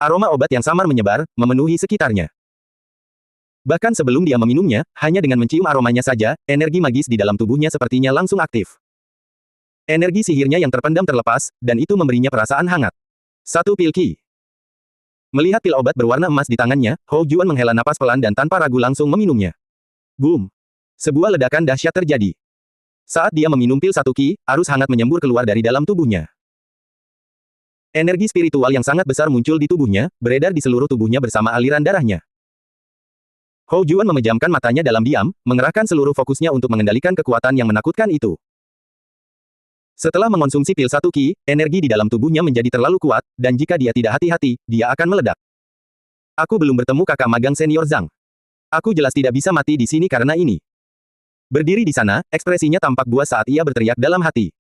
Aroma obat yang samar menyebar, memenuhi sekitarnya. Bahkan sebelum dia meminumnya, hanya dengan mencium aromanya saja, energi magis di dalam tubuhnya sepertinya langsung aktif. Energi sihirnya yang terpendam terlepas, dan itu memberinya perasaan hangat. Satu pil Qi. Melihat pil obat berwarna emas di tangannya, Hou Juan menghela napas pelan dan tanpa ragu langsung meminumnya. Boom! Sebuah ledakan dahsyat terjadi. Saat dia meminum pil satu Qi, arus hangat menyembur keluar dari dalam tubuhnya. Energi spiritual yang sangat besar muncul di tubuhnya, beredar di seluruh tubuhnya bersama aliran darahnya. Hou Juan memejamkan matanya dalam diam, mengerahkan seluruh fokusnya untuk mengendalikan kekuatan yang menakutkan itu. Setelah mengonsumsi pil satu Qi, energi di dalam tubuhnya menjadi terlalu kuat, dan jika dia tidak hati-hati, dia akan meledak. Aku belum bertemu kakak magang senior Zhang. Aku jelas tidak bisa mati di sini karena ini. Berdiri di sana, ekspresinya tampak buas saat ia berteriak dalam hati.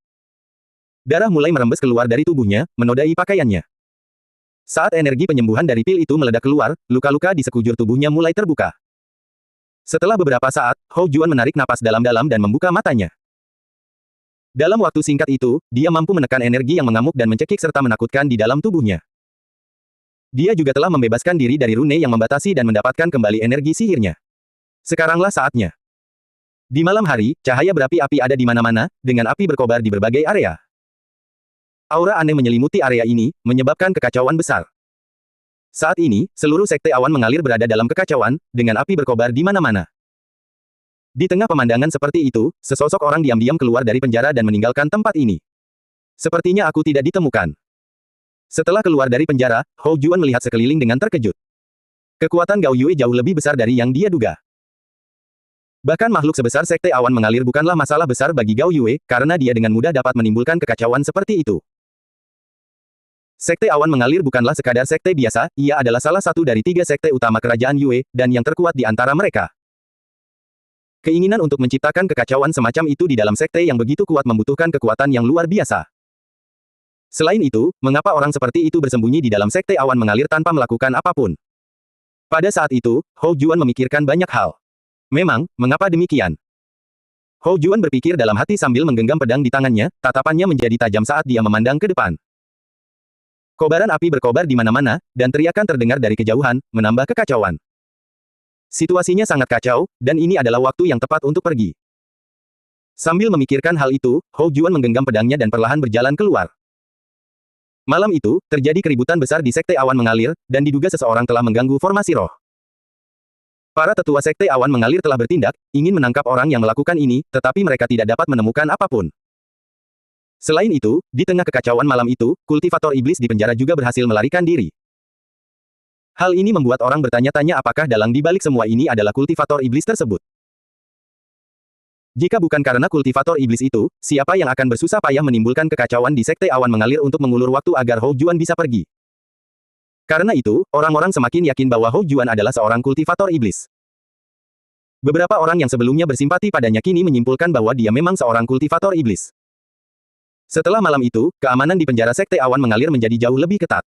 Darah mulai merembes keluar dari tubuhnya, menodai pakaiannya. Saat energi penyembuhan dari pil itu meledak keluar, luka-luka di sekujur tubuhnya mulai terbuka. Setelah beberapa saat, Hou Juan menarik napas dalam-dalam dan membuka matanya. Dalam waktu singkat itu, dia mampu menekan energi yang mengamuk dan mencekik serta menakutkan di dalam tubuhnya. Dia juga telah membebaskan diri dari rune yang membatasi dan mendapatkan kembali energi sihirnya. Sekaranglah saatnya. Di malam hari, cahaya berapi-api ada di mana-mana, dengan api berkobar di berbagai area. Aura aneh menyelimuti area ini, menyebabkan kekacauan besar. Saat ini, seluruh sekte awan mengalir berada dalam kekacauan, dengan api berkobar di mana-mana. Di tengah pemandangan seperti itu, sesosok orang diam-diam keluar dari penjara dan meninggalkan tempat ini. Sepertinya aku tidak ditemukan. Setelah keluar dari penjara, Hou Juan melihat sekeliling dengan terkejut. Kekuatan Gao Yue jauh lebih besar dari yang dia duga. Bahkan makhluk sebesar sekte awan mengalir bukanlah masalah besar bagi Gao Yue, karena dia dengan mudah dapat menimbulkan kekacauan seperti itu. Sekte awan mengalir bukanlah sekadar sekte biasa, ia adalah salah satu dari 3 sekte utama kerajaan Yue, dan yang terkuat di antara mereka. Keinginan untuk menciptakan kekacauan semacam itu di dalam sekte yang begitu kuat membutuhkan kekuatan yang luar biasa. Selain itu, mengapa orang seperti itu bersembunyi di dalam sekte awan mengalir tanpa melakukan apapun? Pada saat itu, Hou Juan memikirkan banyak hal. Memang, mengapa demikian? Hou Juan berpikir dalam hati sambil menggenggam pedang di tangannya, tatapannya menjadi tajam saat dia memandang ke depan. Kobaran api berkobar di mana-mana, dan teriakan terdengar dari kejauhan, menambah kekacauan. Situasinya sangat kacau, dan ini adalah waktu yang tepat untuk pergi. Sambil memikirkan hal itu, Hou Juan menggenggam pedangnya dan perlahan berjalan keluar. Malam itu, terjadi keributan besar di sekte awan mengalir, dan diduga seseorang telah mengganggu formasi roh. Para tetua sekte awan mengalir telah bertindak, ingin menangkap orang yang melakukan ini, tetapi mereka tidak dapat menemukan apapun. Selain itu, di tengah kekacauan malam itu, kultivator iblis di penjara juga berhasil melarikan diri. Hal ini membuat orang bertanya-tanya apakah dalang di balik semua ini adalah kultivator iblis tersebut. Jika bukan karena kultivator iblis itu, siapa yang akan bersusah payah menimbulkan kekacauan di sekte awan mengalir untuk mengulur waktu agar Hou Juan bisa pergi? Karena itu, orang-orang semakin yakin bahwa Hou Juan adalah seorang kultivator iblis. Beberapa orang yang sebelumnya bersimpati padanya kini menyimpulkan bahwa dia memang seorang kultivator iblis. Setelah malam itu, keamanan di penjara sekte awan mengalir menjadi jauh lebih ketat.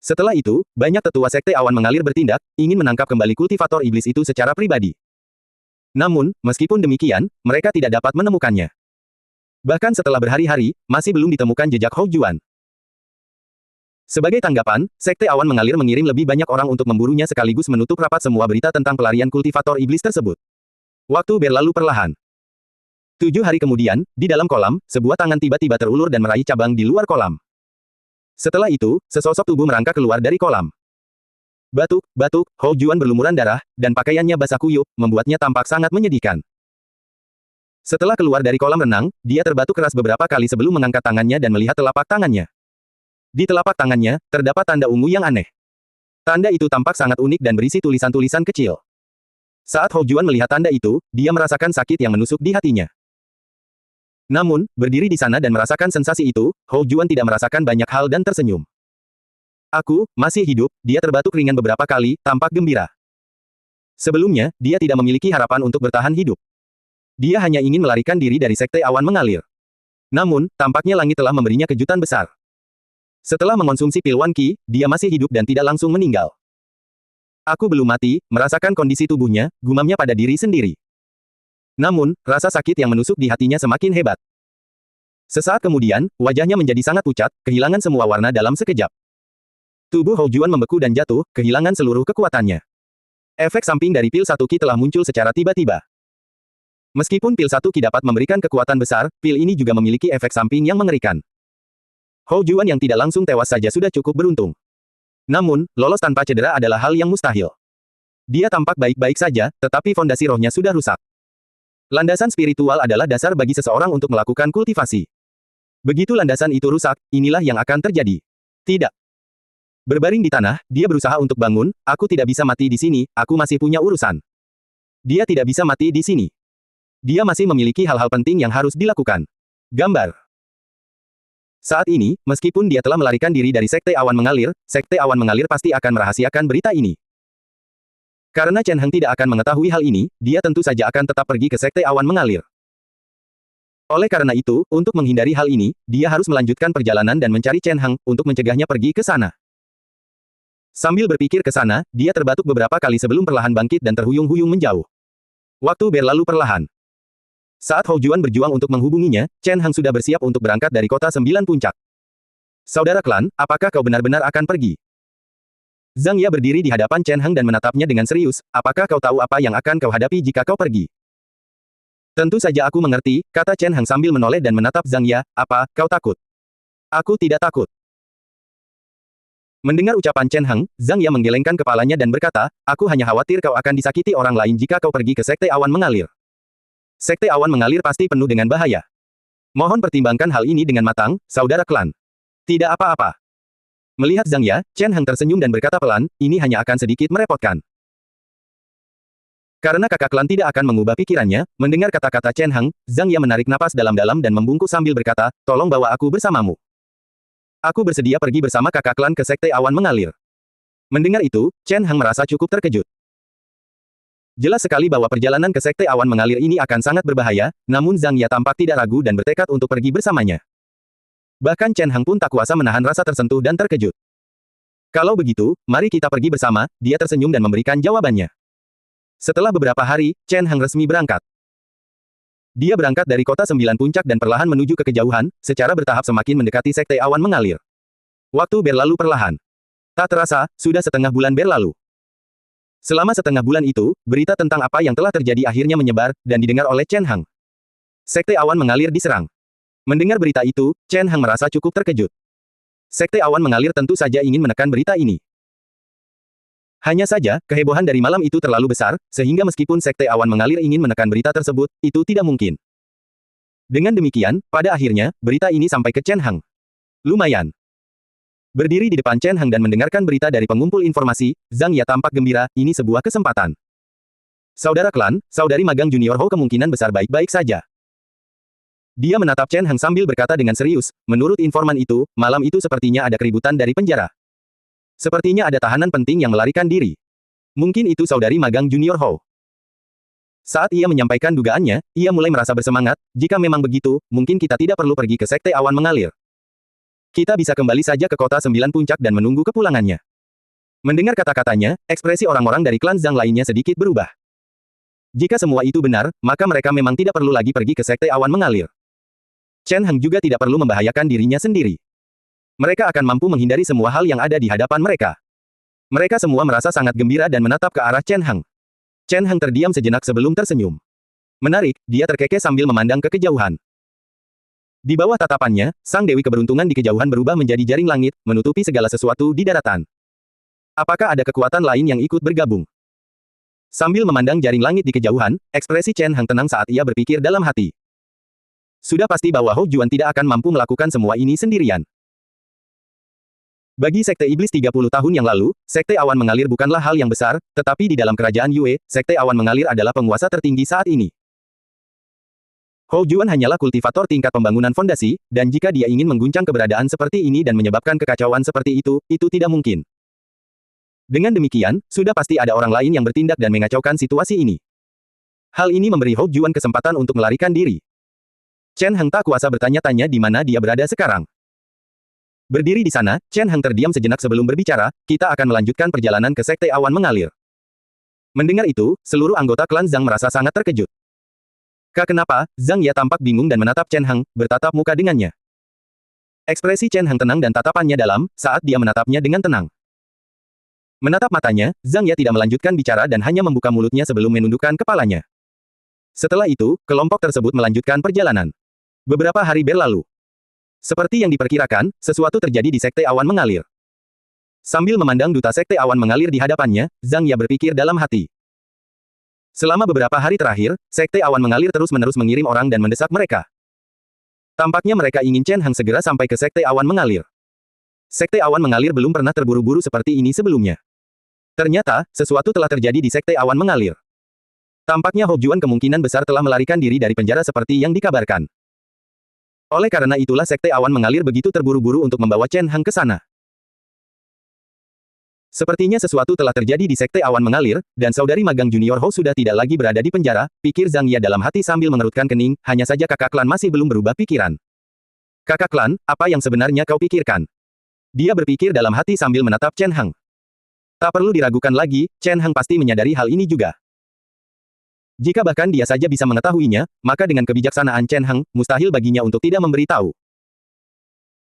Setelah itu, banyak tetua sekte awan mengalir bertindak, ingin menangkap kembali kultivator iblis itu secara pribadi. Namun, meskipun demikian, mereka tidak dapat menemukannya. Bahkan setelah berhari-hari, masih belum ditemukan jejak Hou Juan. Sebagai tanggapan, sekte awan mengalir mengirim lebih banyak orang untuk memburunya sekaligus menutup rapat semua berita tentang pelarian kultivator iblis tersebut. Waktu berlalu perlahan. 7 hari kemudian, di dalam kolam, sebuah tangan tiba-tiba terulur dan meraih cabang di luar kolam. Setelah itu, sesosok tubuh merangkak keluar dari kolam. Batuk, Hou Juan berlumuran darah, dan pakaiannya basah kuyup, membuatnya tampak sangat menyedihkan. Setelah keluar dari kolam renang, dia terbatuk keras beberapa kali sebelum mengangkat tangannya dan melihat telapak tangannya. Di telapak tangannya, terdapat tanda ungu yang aneh. Tanda itu tampak sangat unik dan berisi tulisan-tulisan kecil. Saat Hou Juan melihat tanda itu, dia merasakan sakit yang menusuk di hatinya. Namun, berdiri di sana dan merasakan sensasi itu, Hou Juan tidak merasakan banyak hal dan tersenyum. Aku, masih hidup, dia terbatuk ringan beberapa kali, tampak gembira. Sebelumnya, dia tidak memiliki harapan untuk bertahan hidup. Dia hanya ingin melarikan diri dari sekte awan mengalir. Namun, tampaknya langit telah memberinya kejutan besar. Setelah mengonsumsi pil Wan Qi, dia masih hidup dan tidak langsung meninggal. Aku belum mati, merasakan kondisi tubuhnya, gumamnya pada diri sendiri. Namun, rasa sakit yang menusuk di hatinya semakin hebat. Sesaat kemudian, wajahnya menjadi sangat pucat, kehilangan semua warna dalam sekejap. Tubuh Hou Juan membeku dan jatuh, kehilangan seluruh kekuatannya. Efek samping dari pil 1 Qi telah muncul secara tiba-tiba. Meskipun pil 1 Qi dapat memberikan kekuatan besar, pil ini juga memiliki efek samping yang mengerikan. Hou Juan yang tidak langsung tewas saja sudah cukup beruntung. Namun, lolos tanpa cedera adalah hal yang mustahil. Dia tampak baik-baik saja, tetapi fondasi rohnya sudah rusak. Landasan spiritual adalah dasar bagi seseorang untuk melakukan kultivasi. Begitu landasan itu rusak, inilah yang akan terjadi. Tidak. Berbaring di tanah, dia berusaha untuk bangun, aku tidak bisa mati di sini, aku masih punya urusan. Dia tidak bisa mati di sini. Dia masih memiliki hal-hal penting yang harus dilakukan. Gambar. Saat ini, meskipun dia telah melarikan diri dari Sekte Awan Mengalir pasti akan merahasiakan berita ini. Karena Chen Heng tidak akan mengetahui hal ini, dia tentu saja akan tetap pergi ke Sekte Awan Mengalir. Oleh karena itu, untuk menghindari hal ini, dia harus melanjutkan perjalanan dan mencari Chen Heng, untuk mencegahnya pergi ke sana. Sambil berpikir ke sana, dia terbatuk beberapa kali sebelum perlahan bangkit dan terhuyung-huyung menjauh. Waktu berlalu perlahan. Saat Hou Juan berjuang untuk menghubunginya, Chen Heng sudah bersiap untuk berangkat dari kota 9 puncak. Saudara klan, apakah kau benar-benar akan pergi? Zhang Ya berdiri di hadapan Chen Heng dan menatapnya dengan serius, apakah kau tahu apa yang akan kau hadapi jika kau pergi? Tentu saja aku mengerti, kata Chen Heng sambil menoleh dan menatap Zhang Ya, apa, kau takut? Aku tidak takut. Mendengar ucapan Chen Heng, Zhang Ya menggelengkan kepalanya dan berkata, aku hanya khawatir kau akan disakiti orang lain jika kau pergi ke Sekte Awan Mengalir. Sekte Awan Mengalir pasti penuh dengan bahaya. Mohon pertimbangkan hal ini dengan matang, saudara klan. Tidak apa-apa. Melihat Zhang Ya, Chen Heng tersenyum dan berkata pelan, ini hanya akan sedikit merepotkan. Karena kakak klan tidak akan mengubah pikirannya, mendengar kata-kata Chen Heng, Zhang Ya menarik napas dalam-dalam dan membungkuk sambil berkata, tolong bawa aku bersamamu. Aku bersedia pergi bersama kakak klan ke Sekte Awan Mengalir. Mendengar itu, Chen Heng merasa cukup terkejut. Jelas sekali bahwa perjalanan ke Sekte Awan Mengalir ini akan sangat berbahaya, namun Zhang Ya tampak tidak ragu dan bertekad untuk pergi bersamanya. Bahkan Chen Heng pun tak kuasa menahan rasa tersentuh dan terkejut. Kalau begitu, mari kita pergi bersama, dia tersenyum dan memberikan jawabannya. Setelah beberapa hari, Chen Heng resmi berangkat. Dia berangkat dari kota 9 puncak dan perlahan menuju ke kejauhan, secara bertahap semakin mendekati Sekte Awan Mengalir. Waktu berlalu perlahan. Tak terasa, sudah setengah bulan berlalu. Selama setengah bulan itu, berita tentang apa yang telah terjadi akhirnya menyebar, dan didengar oleh Chen Heng. Sekte Awan Mengalir diserang. Mendengar berita itu, Chen Heng merasa cukup terkejut. Sekte Awan Mengalir tentu saja ingin menekan berita ini. Hanya saja, kehebohan dari malam itu terlalu besar, sehingga meskipun Sekte Awan Mengalir ingin menekan berita tersebut, itu tidak mungkin. Dengan demikian, pada akhirnya, berita ini sampai ke Chen Heng. Lumayan. Berdiri di depan Chen Heng dan mendengarkan berita dari pengumpul informasi, Zhang Ya tampak gembira, ini sebuah kesempatan. Saudara klan, saudari magang junior Hou kemungkinan besar baik-baik saja. Dia menatap Chen Heng sambil berkata dengan serius, menurut informan itu, malam itu sepertinya ada keributan dari penjara. Sepertinya ada tahanan penting yang melarikan diri. Mungkin itu saudari magang junior Hou. Saat ia menyampaikan dugaannya, ia mulai merasa bersemangat, jika memang begitu, mungkin kita tidak perlu pergi ke Sekte Awan Mengalir. Kita bisa kembali saja ke kota 9 puncak dan menunggu kepulangannya. Mendengar kata-katanya, ekspresi orang-orang dari klan Zhang lainnya sedikit berubah. Jika semua itu benar, maka mereka memang tidak perlu lagi pergi ke Sekte Awan Mengalir. Chen Heng juga tidak perlu membahayakan dirinya sendiri. Mereka akan mampu menghindari semua hal yang ada di hadapan mereka. Mereka semua merasa sangat gembira dan menatap ke arah Chen Heng. Chen Heng terdiam sejenak sebelum tersenyum. Menarik, dia terkekeh sambil memandang ke kejauhan. Di bawah tatapannya, Sang Dewi Keberuntungan di kejauhan berubah menjadi jaring langit, menutupi segala sesuatu di daratan. Apakah ada kekuatan lain yang ikut bergabung? Sambil memandang jaring langit di kejauhan, ekspresi Chen Heng tenang saat ia berpikir dalam hati. Sudah pasti bahwa Hou Juan tidak akan mampu melakukan semua ini sendirian. Bagi Sekte Iblis 30 tahun yang lalu, Sekte Awan Mengalir bukanlah hal yang besar, tetapi di dalam kerajaan Yue, Sekte Awan Mengalir adalah penguasa tertinggi saat ini. Hou Juan hanyalah kultivator tingkat pembangunan fondasi, dan jika dia ingin mengguncang keberadaan seperti ini dan menyebabkan kekacauan seperti itu tidak mungkin. Dengan demikian, sudah pasti ada orang lain yang bertindak dan mengacaukan situasi ini. Hal ini memberi Hou Juan kesempatan untuk melarikan diri. Chen Heng tak kuasa bertanya-tanya di mana dia berada sekarang. Berdiri di sana, Chen Heng terdiam sejenak sebelum berbicara, kita akan melanjutkan perjalanan ke Sekte Awan Mengalir. Mendengar itu, seluruh anggota klan Zhang merasa sangat terkejut. Kenapa? Zhang Ya tampak bingung dan menatap Chen Heng, bertatap muka dengannya. Ekspresi Chen Heng tenang dan tatapannya dalam, saat dia menatapnya dengan tenang. Menatap matanya, Zhang Ya tidak melanjutkan bicara dan hanya membuka mulutnya sebelum menundukkan kepalanya. Setelah itu, kelompok tersebut melanjutkan perjalanan. Beberapa hari berlalu. Seperti yang diperkirakan, sesuatu terjadi di Sekte Awan Mengalir. Sambil memandang duta Sekte Awan Mengalir di hadapannya, Zhang Ya berpikir dalam hati. Selama beberapa hari terakhir, Sekte Awan Mengalir terus-menerus mengirim orang dan mendesak mereka. Tampaknya mereka ingin Chen Heng segera sampai ke Sekte Awan Mengalir. Sekte Awan Mengalir belum pernah terburu-buru seperti ini sebelumnya. Ternyata, sesuatu telah terjadi di Sekte Awan Mengalir. Tampaknya Hou Juan kemungkinan besar telah melarikan diri dari penjara seperti yang dikabarkan. Oleh karena itulah Sekte Awan Mengalir begitu terburu-buru untuk membawa Chen Heng ke sana. Sepertinya sesuatu telah terjadi di Sekte Awan Mengalir, dan saudari magang junior Hou sudah tidak lagi berada di penjara, pikir Zhang Ya dalam hati sambil mengerutkan kening, hanya saja kakak klan masih belum berubah pikiran. Kakak klan, apa yang sebenarnya kau pikirkan? Dia berpikir dalam hati sambil menatap Chen Heng. Tak perlu diragukan lagi, Chen Heng pasti menyadari hal ini juga. Jika bahkan dia saja bisa mengetahuinya, maka dengan kebijaksanaan Chen Heng, mustahil baginya untuk tidak memberitahu.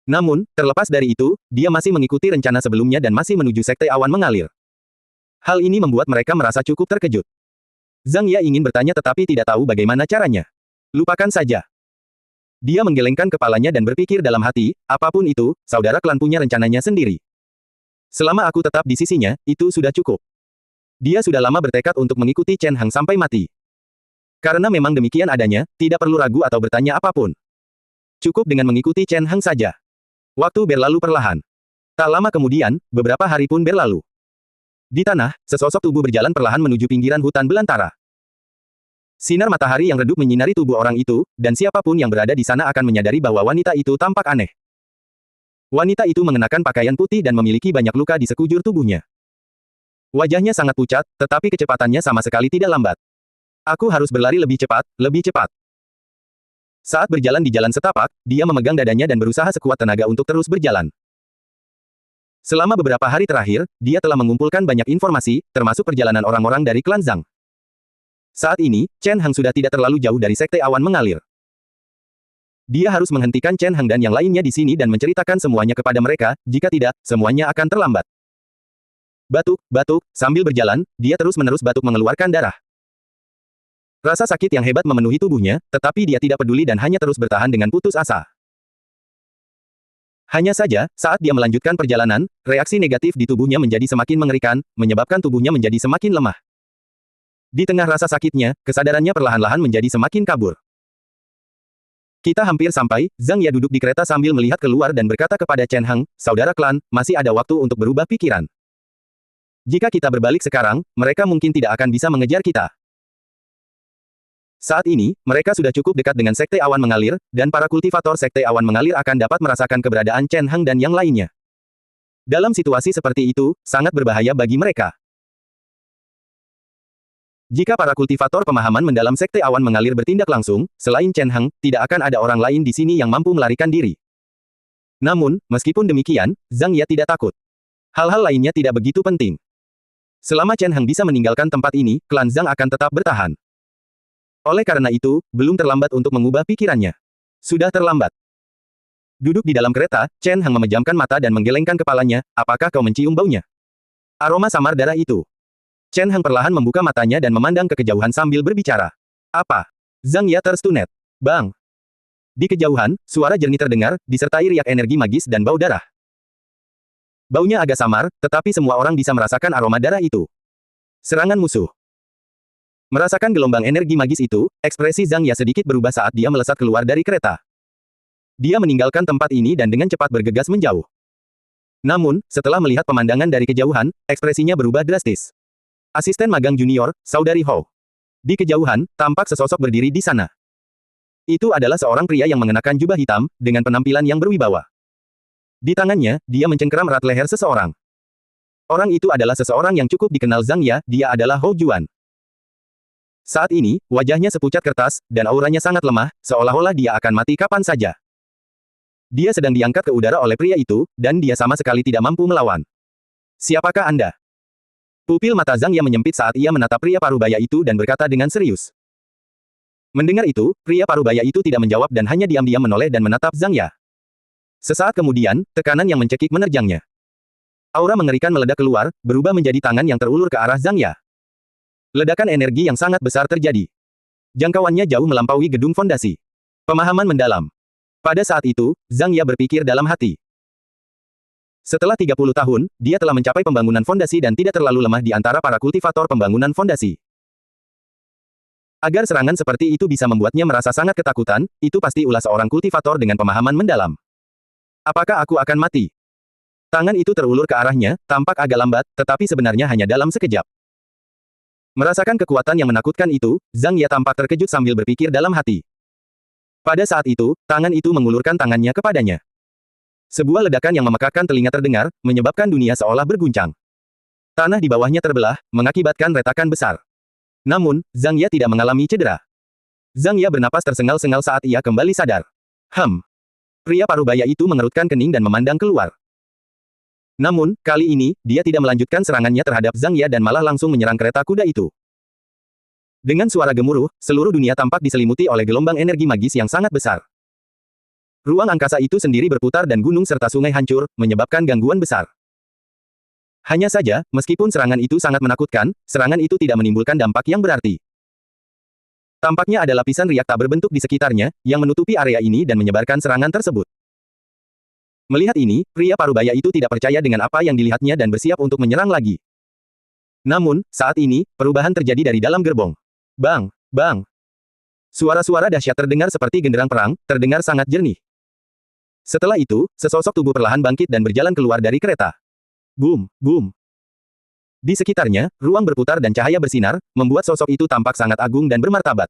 Namun, terlepas dari itu, dia masih mengikuti rencana sebelumnya dan masih menuju Sekte Awan Mengalir. Hal ini membuat mereka merasa cukup terkejut. Zhang Ya ingin bertanya tetapi tidak tahu bagaimana caranya. Lupakan saja. Dia menggelengkan kepalanya dan berpikir dalam hati, apapun itu, saudara klan punya rencananya sendiri. Selama aku tetap di sisinya, itu sudah cukup. Dia sudah lama bertekad untuk mengikuti Chen Heng sampai mati. Karena memang demikian adanya, tidak perlu ragu atau bertanya apapun. Cukup dengan mengikuti Chen Heng saja. Waktu berlalu perlahan. Tak lama kemudian, beberapa hari pun berlalu. Di tanah, sesosok tubuh berjalan perlahan menuju pinggiran hutan belantara. Sinar matahari yang redup menyinari tubuh orang itu, dan siapapun yang berada di sana akan menyadari bahwa wanita itu tampak aneh. Wanita itu mengenakan pakaian putih dan memiliki banyak luka di sekujur tubuhnya. Wajahnya sangat pucat, tetapi kecepatannya sama sekali tidak lambat. Aku harus berlari lebih cepat, lebih cepat. Saat berjalan di jalan setapak, dia memegang dadanya dan berusaha sekuat tenaga untuk terus berjalan. Selama beberapa hari terakhir, dia telah mengumpulkan banyak informasi, termasuk perjalanan orang-orang dari klan Zhang. Saat ini, Chen Heng sudah tidak terlalu jauh dari Sekte Awan Mengalir. Dia harus menghentikan Chen Heng dan yang lainnya di sini dan menceritakan semuanya kepada mereka, jika tidak, semuanya akan terlambat. Batuk, batuk, sambil berjalan, dia terus-menerus batuk mengeluarkan darah. Rasa sakit yang hebat memenuhi tubuhnya, tetapi dia tidak peduli dan hanya terus bertahan dengan putus asa. Hanya saja, saat dia melanjutkan perjalanan, reaksi negatif di tubuhnya menjadi semakin mengerikan, menyebabkan tubuhnya menjadi semakin lemah. Di tengah rasa sakitnya, kesadarannya perlahan-lahan menjadi semakin kabur. Kita hampir sampai, Zhang Ya duduk di kereta sambil melihat keluar dan berkata kepada Chen Heng, saudara klan, masih ada waktu untuk berubah pikiran. Jika kita berbalik sekarang, mereka mungkin tidak akan bisa mengejar kita. Saat ini, mereka sudah cukup dekat dengan Sekte Awan Mengalir, dan para kultivator Sekte Awan Mengalir akan dapat merasakan keberadaan Chen Heng dan yang lainnya. Dalam situasi seperti itu, sangat berbahaya bagi mereka. Jika para kultivator pemahaman mendalam Sekte Awan Mengalir bertindak langsung, selain Chen Heng, tidak akan ada orang lain di sini yang mampu melarikan diri. Namun, meskipun demikian, Zhang Ya tidak takut. Hal-hal lainnya tidak begitu penting. Selama Chen Heng bisa meninggalkan tempat ini, klan Zhang akan tetap bertahan. Oleh karena itu, belum terlambat untuk mengubah pikirannya. Sudah terlambat. Duduk di dalam kereta, Chen Heng memejamkan mata dan menggelengkan kepalanya, apakah kau mencium baunya? Aroma samar darah itu. Chen Heng perlahan membuka matanya dan memandang ke kejauhan sambil berbicara. Apa? Zhang Ya terstunet. Bang! Di kejauhan, suara jernih terdengar, disertai riak energi magis dan bau darah. Baunya agak samar, tetapi semua orang bisa merasakan aroma darah itu. Serangan musuh. Merasakan gelombang energi magis itu, ekspresi Zhang Ya sedikit berubah saat dia melesat keluar dari kereta. Dia meninggalkan tempat ini dan dengan cepat bergegas menjauh. Namun, setelah melihat pemandangan dari kejauhan, ekspresinya berubah drastis. Asisten magang junior, saudari Hou. Di kejauhan, tampak sesosok berdiri di sana. Itu adalah seorang pria yang mengenakan jubah hitam, dengan penampilan yang berwibawa. Di tangannya, dia mencengkeram erat leher seseorang. Orang itu adalah seseorang yang cukup dikenal Zhang Ya, dia adalah Hou Juan. Saat ini, wajahnya sepucat kertas, dan auranya sangat lemah, seolah-olah dia akan mati kapan saja. Dia sedang diangkat ke udara oleh pria itu, dan dia sama sekali tidak mampu melawan. Siapakah Anda? Pupil mata Zhang Ya menyempit saat ia menatap pria parubaya itu dan berkata dengan serius. Mendengar itu, pria parubaya itu tidak menjawab dan hanya diam-diam menoleh dan menatap Zhang Ya. Sesaat kemudian, tekanan yang mencekik menerjangnya. Aura mengerikan meledak keluar, berubah menjadi tangan yang terulur ke arah Zhang Ya. Ledakan energi yang sangat besar terjadi. Jangkauannya jauh melampaui gedung fondasi. Pemahaman mendalam. Pada saat itu, Zhang Ya berpikir dalam hati. Setelah 30 tahun, dia telah mencapai pembangunan fondasi dan tidak terlalu lemah di antara para kultivator pembangunan fondasi. Agar serangan seperti itu bisa membuatnya merasa sangat ketakutan, itu pasti ulah seorang kultivator dengan pemahaman mendalam. Apakah aku akan mati? Tangan itu terulur ke arahnya, tampak agak lambat, tetapi sebenarnya hanya dalam sekejap. Merasakan kekuatan yang menakutkan itu, Zhang Ya tampak terkejut sambil berpikir dalam hati. Pada saat itu, tangan itu mengulurkan tangannya kepadanya. Sebuah ledakan yang memekakkan telinga terdengar, menyebabkan dunia seolah berguncang. Tanah di bawahnya terbelah, mengakibatkan retakan besar. Namun, Zhang Ya tidak mengalami cedera. Zhang Ya bernapas tersengal-sengal saat ia kembali sadar. Pria parubaya itu mengerutkan kening dan memandang keluar. Namun, kali ini, dia tidak melanjutkan serangannya terhadap Zhang Ya dan malah langsung menyerang kereta kuda itu. Dengan suara gemuruh, seluruh dunia tampak diselimuti oleh gelombang energi magis yang sangat besar. Ruang angkasa itu sendiri berputar dan gunung serta sungai hancur, menyebabkan gangguan besar. Hanya saja, meskipun serangan itu sangat menakutkan, serangan itu tidak menimbulkan dampak yang berarti. Tampaknya ada lapisan riak tak berbentuk di sekitarnya, yang menutupi area ini dan menyebarkan serangan tersebut. Melihat ini, pria parubaya itu tidak percaya dengan apa yang dilihatnya dan bersiap untuk menyerang lagi. Namun, saat ini, perubahan terjadi dari dalam gerbong. Bang! Bang! Suara-suara dahsyat terdengar seperti genderang perang, terdengar sangat jernih. Setelah itu, sesosok tubuh perlahan bangkit dan berjalan keluar dari kereta. Boom! Boom! Di sekitarnya, ruang berputar dan cahaya bersinar, membuat sosok itu tampak sangat agung dan bermartabat.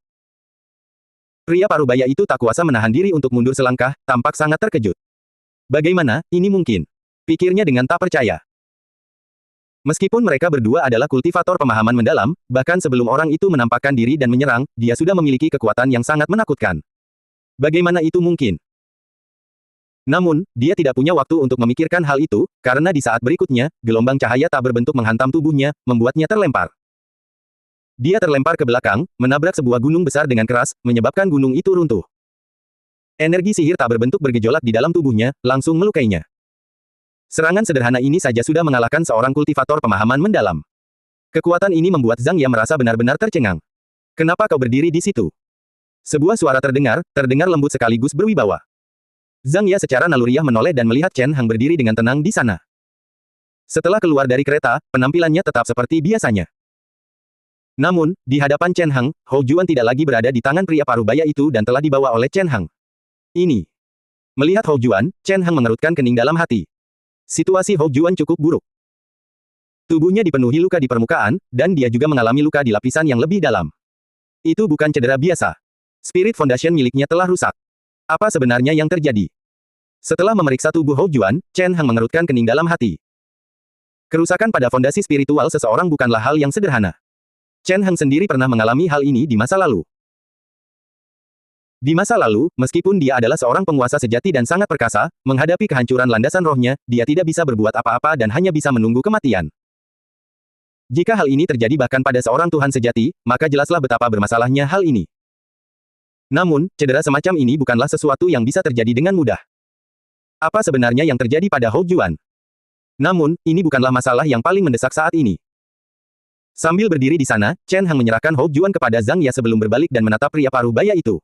Pria parubaya itu tak kuasa menahan diri untuk mundur selangkah, tampak sangat terkejut. Bagaimana, ini mungkin? Pikirnya dengan tak percaya. Meskipun mereka berdua adalah kultivator pemahaman mendalam, bahkan sebelum orang itu menampakkan diri dan menyerang, dia sudah memiliki kekuatan yang sangat menakutkan. Bagaimana itu mungkin? Namun, dia tidak punya waktu untuk memikirkan hal itu, karena di saat berikutnya, gelombang cahaya tak berbentuk menghantam tubuhnya, membuatnya terlempar. Dia terlempar ke belakang, menabrak sebuah gunung besar dengan keras, menyebabkan gunung itu runtuh. Energi sihir tak berbentuk bergejolak di dalam tubuhnya, langsung melukainya. Serangan sederhana ini saja sudah mengalahkan seorang kultivator pemahaman mendalam. Kekuatan ini membuat Zhang Ya merasa benar-benar tercengang. Kenapa kau berdiri di situ? Sebuah suara terdengar lembut sekaligus berwibawa. Zhang Ya secara naluriah menoleh dan melihat Chen Hang berdiri dengan tenang di sana. Setelah keluar dari kereta, penampilannya tetap seperti biasanya. Namun, di hadapan Chen Hang, Hou Juan tidak lagi berada di tangan pria parubaya itu dan telah dibawa oleh Chen Hang. Ini. Melihat Hou Juan, Chen Hang mengerutkan kening dalam hati. Situasi Hou Juan cukup buruk. Tubuhnya dipenuhi luka di permukaan, dan dia juga mengalami luka di lapisan yang lebih dalam. Itu bukan cedera biasa. Spirit Foundation miliknya telah rusak. Apa sebenarnya yang terjadi? Setelah memeriksa tubuh Hou Juan, Chen Hang mengerutkan kening dalam hati. Kerusakan pada fondasi spiritual seseorang bukanlah hal yang sederhana. Chen Hang sendiri pernah mengalami hal ini di masa lalu. Di masa lalu, meskipun dia adalah seorang penguasa sejati dan sangat perkasa, menghadapi kehancuran landasan rohnya, dia tidak bisa berbuat apa-apa dan hanya bisa menunggu kematian. Jika hal ini terjadi bahkan pada seorang Tuhan sejati, maka jelaslah betapa bermasalahnya hal ini. Namun, cedera semacam ini bukanlah sesuatu yang bisa terjadi dengan mudah. Apa sebenarnya yang terjadi pada Hou Juan? Namun, ini bukanlah masalah yang paling mendesak saat ini. Sambil berdiri di sana, Chen Hang menyerahkan Hou Juan kepada Zhang Ya sebelum berbalik dan menatap pria parubaya itu.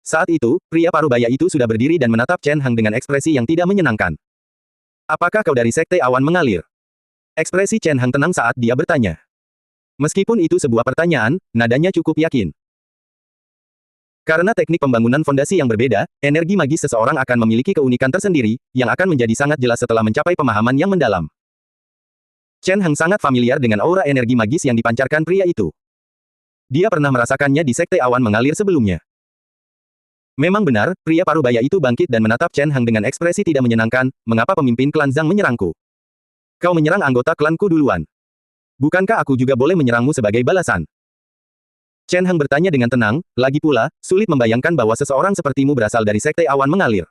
Saat itu, pria parubaya itu sudah berdiri dan menatap Chen Hang dengan ekspresi yang tidak menyenangkan. Apakah kau dari Sekte Awan Mengalir? Ekspresi Chen Hang tenang saat dia bertanya. Meskipun itu sebuah pertanyaan, nadanya cukup yakin. Karena teknik pembangunan fondasi yang berbeda, energi magis seseorang akan memiliki keunikan tersendiri, yang akan menjadi sangat jelas setelah mencapai pemahaman yang mendalam. Chen Hang sangat familiar dengan aura energi magis yang dipancarkan pria itu. Dia pernah merasakannya di Sekte Awan Mengalir sebelumnya. Memang benar, pria parubaya itu bangkit dan menatap Chen Hang dengan ekspresi tidak menyenangkan, mengapa pemimpin klan Zhang menyerangku? Kau menyerang anggota klanku duluan. Bukankah aku juga boleh menyerangmu sebagai balasan? Chen Heng bertanya dengan tenang, lagi pula, sulit membayangkan bahwa seseorang sepertimu berasal dari sekte awan mengalir.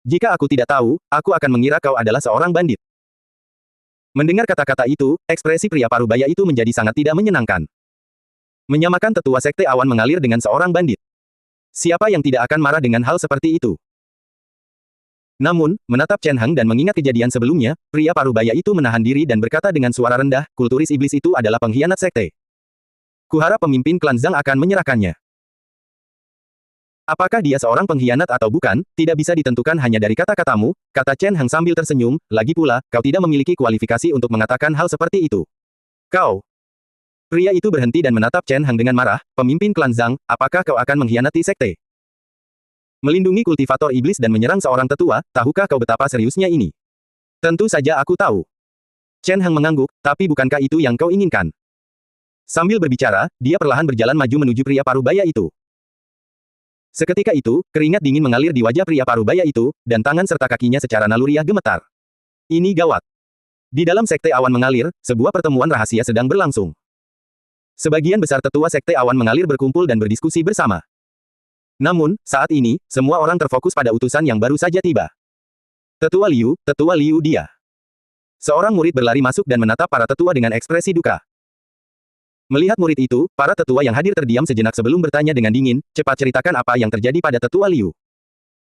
Jika aku tidak tahu, aku akan mengira kau adalah seorang bandit. Mendengar kata-kata itu, ekspresi pria parubaya itu menjadi sangat tidak menyenangkan. Menyamakan tetua sekte awan mengalir dengan seorang bandit. Siapa yang tidak akan marah dengan hal seperti itu? Namun, menatap Chen Heng dan mengingat kejadian sebelumnya, pria parubaya itu menahan diri dan berkata dengan suara rendah, kulturis iblis itu adalah pengkhianat sekte. Kuharap pemimpin klan Zhang akan menyerahkannya. Apakah dia seorang pengkhianat atau bukan, tidak bisa ditentukan hanya dari kata-katamu, kata Chen Heng sambil tersenyum, lagi pula, kau tidak memiliki kualifikasi untuk mengatakan hal seperti itu. Kau. Pria itu berhenti dan menatap Chen Heng dengan marah, pemimpin klan Zhang, apakah kau akan mengkhianati sekte? Melindungi kultivator iblis dan menyerang seorang tetua, tahukah kau betapa seriusnya ini? Tentu saja aku tahu. Chen Heng mengangguk, tapi bukankah itu yang kau inginkan? Sambil berbicara, dia perlahan berjalan maju menuju pria parubaya itu. Seketika itu, keringat dingin mengalir di wajah pria parubaya itu, dan tangan serta kakinya secara naluriah gemetar. Ini gawat. Di dalam sekte awan mengalir, sebuah pertemuan rahasia sedang berlangsung. Sebagian besar tetua sekte awan mengalir berkumpul dan berdiskusi bersama. Namun, saat ini, semua orang terfokus pada utusan yang baru saja tiba. Tetua Liu dia. Seorang murid berlari masuk dan menatap para tetua dengan ekspresi duka. Melihat murid itu, para tetua yang hadir terdiam sejenak sebelum bertanya dengan dingin, cepat ceritakan apa yang terjadi pada tetua Liu.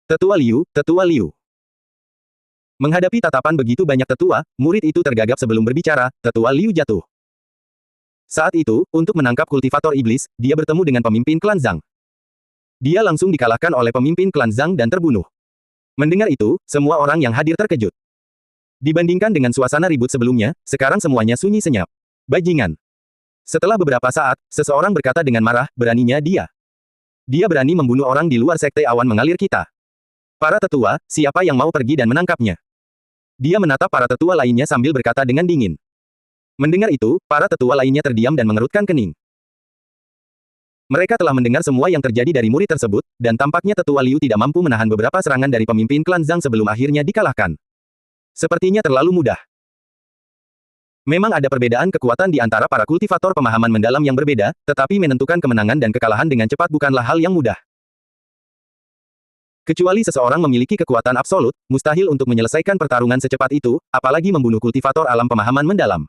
Tetua Liu. Menghadapi tatapan begitu banyak tetua, murid itu tergagap sebelum berbicara, tetua Liu jatuh. Saat itu, untuk menangkap kultivator iblis, dia bertemu dengan pemimpin klan Zhang. Dia langsung dikalahkan oleh pemimpin klan Zhang dan terbunuh. Mendengar itu, semua orang yang hadir terkejut. Dibandingkan dengan suasana ribut sebelumnya, sekarang semuanya sunyi senyap. Bajingan. Setelah beberapa saat, seseorang berkata dengan marah, beraninya dia. Dia berani membunuh orang di luar sekte awan mengalir kita. Para tetua, siapa yang mau pergi dan menangkapnya? Dia menatap para tetua lainnya sambil berkata dengan dingin. Mendengar itu, para tetua lainnya terdiam dan mengerutkan kening. Mereka telah mendengar semua yang terjadi dari murid tersebut, dan tampaknya tetua Liu tidak mampu menahan beberapa serangan dari pemimpin klan Zhang sebelum akhirnya dikalahkan. Sepertinya terlalu mudah. Memang ada perbedaan kekuatan di antara para kultivator pemahaman mendalam yang berbeda, tetapi menentukan kemenangan dan kekalahan dengan cepat bukanlah hal yang mudah. Kecuali seseorang memiliki kekuatan absolut, mustahil untuk menyelesaikan pertarungan secepat itu, apalagi membunuh kultivator alam pemahaman mendalam.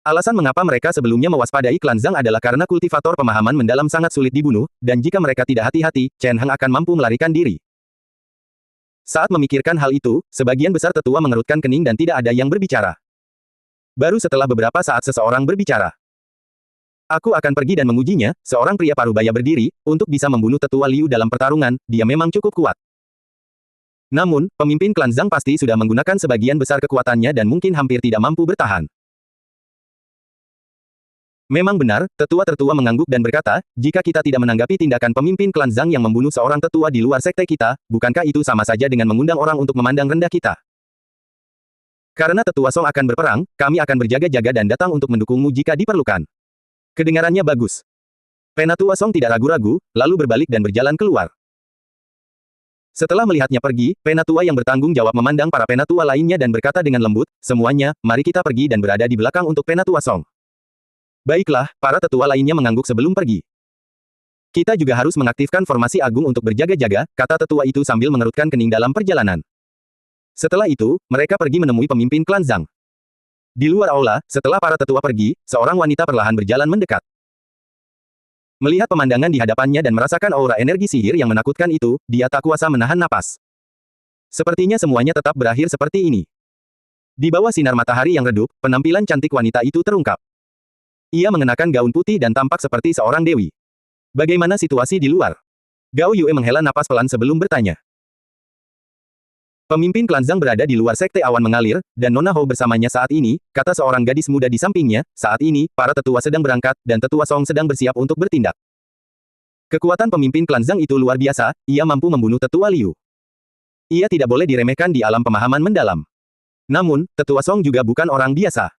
Alasan mengapa mereka sebelumnya mewaspadai klan Zhang adalah karena kultivator pemahaman mendalam sangat sulit dibunuh, dan jika mereka tidak hati-hati, Chen Heng akan mampu melarikan diri. Saat memikirkan hal itu, sebagian besar tetua mengerutkan kening dan tidak ada yang berbicara. Baru setelah beberapa saat seseorang berbicara. Aku akan pergi dan mengujinya, seorang pria parubaya berdiri, untuk bisa membunuh tetua Liu dalam pertarungan, dia memang cukup kuat. Namun, pemimpin klan Zhang pasti sudah menggunakan sebagian besar kekuatannya dan mungkin hampir tidak mampu bertahan. Memang benar, tetua tertua mengangguk dan berkata, jika kita tidak menanggapi tindakan pemimpin klan Zhang yang membunuh seorang tetua di luar sekte kita, bukankah itu sama saja dengan mengundang orang untuk memandang rendah kita? Karena tetua Song akan berperang, kami akan berjaga-jaga dan datang untuk mendukungmu jika diperlukan. Kedengarannya bagus. Penatua Song tidak ragu-ragu, lalu berbalik dan berjalan keluar. Setelah melihatnya pergi, penatua yang bertanggung jawab memandang para penatua lainnya dan berkata dengan lembut, semuanya, mari kita pergi dan berada di belakang untuk penatua Song. Baiklah, para tetua lainnya mengangguk sebelum pergi. Kita juga harus mengaktifkan formasi agung untuk berjaga-jaga, kata tetua itu sambil mengerutkan kening dalam perjalanan. Setelah itu, mereka pergi menemui pemimpin klan Zhang. Di luar aula, setelah para tetua pergi, seorang wanita perlahan berjalan mendekat. Melihat pemandangan di hadapannya dan merasakan aura energi sihir yang menakutkan itu, dia tak kuasa menahan napas. Sepertinya semuanya tetap berakhir seperti ini. Di bawah sinar matahari yang redup, penampilan cantik wanita itu terungkap. Ia mengenakan gaun putih dan tampak seperti seorang dewi. Bagaimana situasi di luar? Gao Yue menghela napas pelan sebelum bertanya. Pemimpin klan Zhang berada di luar sekte awan mengalir, dan Nona Hou bersamanya saat ini, kata seorang gadis muda di sampingnya, saat ini, para tetua sedang berangkat, dan tetua Song sedang bersiap untuk bertindak. Kekuatan pemimpin klan Zhang itu luar biasa, ia mampu membunuh tetua Liu. Ia tidak boleh diremehkan di alam pemahaman mendalam. Namun, tetua Song juga bukan orang biasa.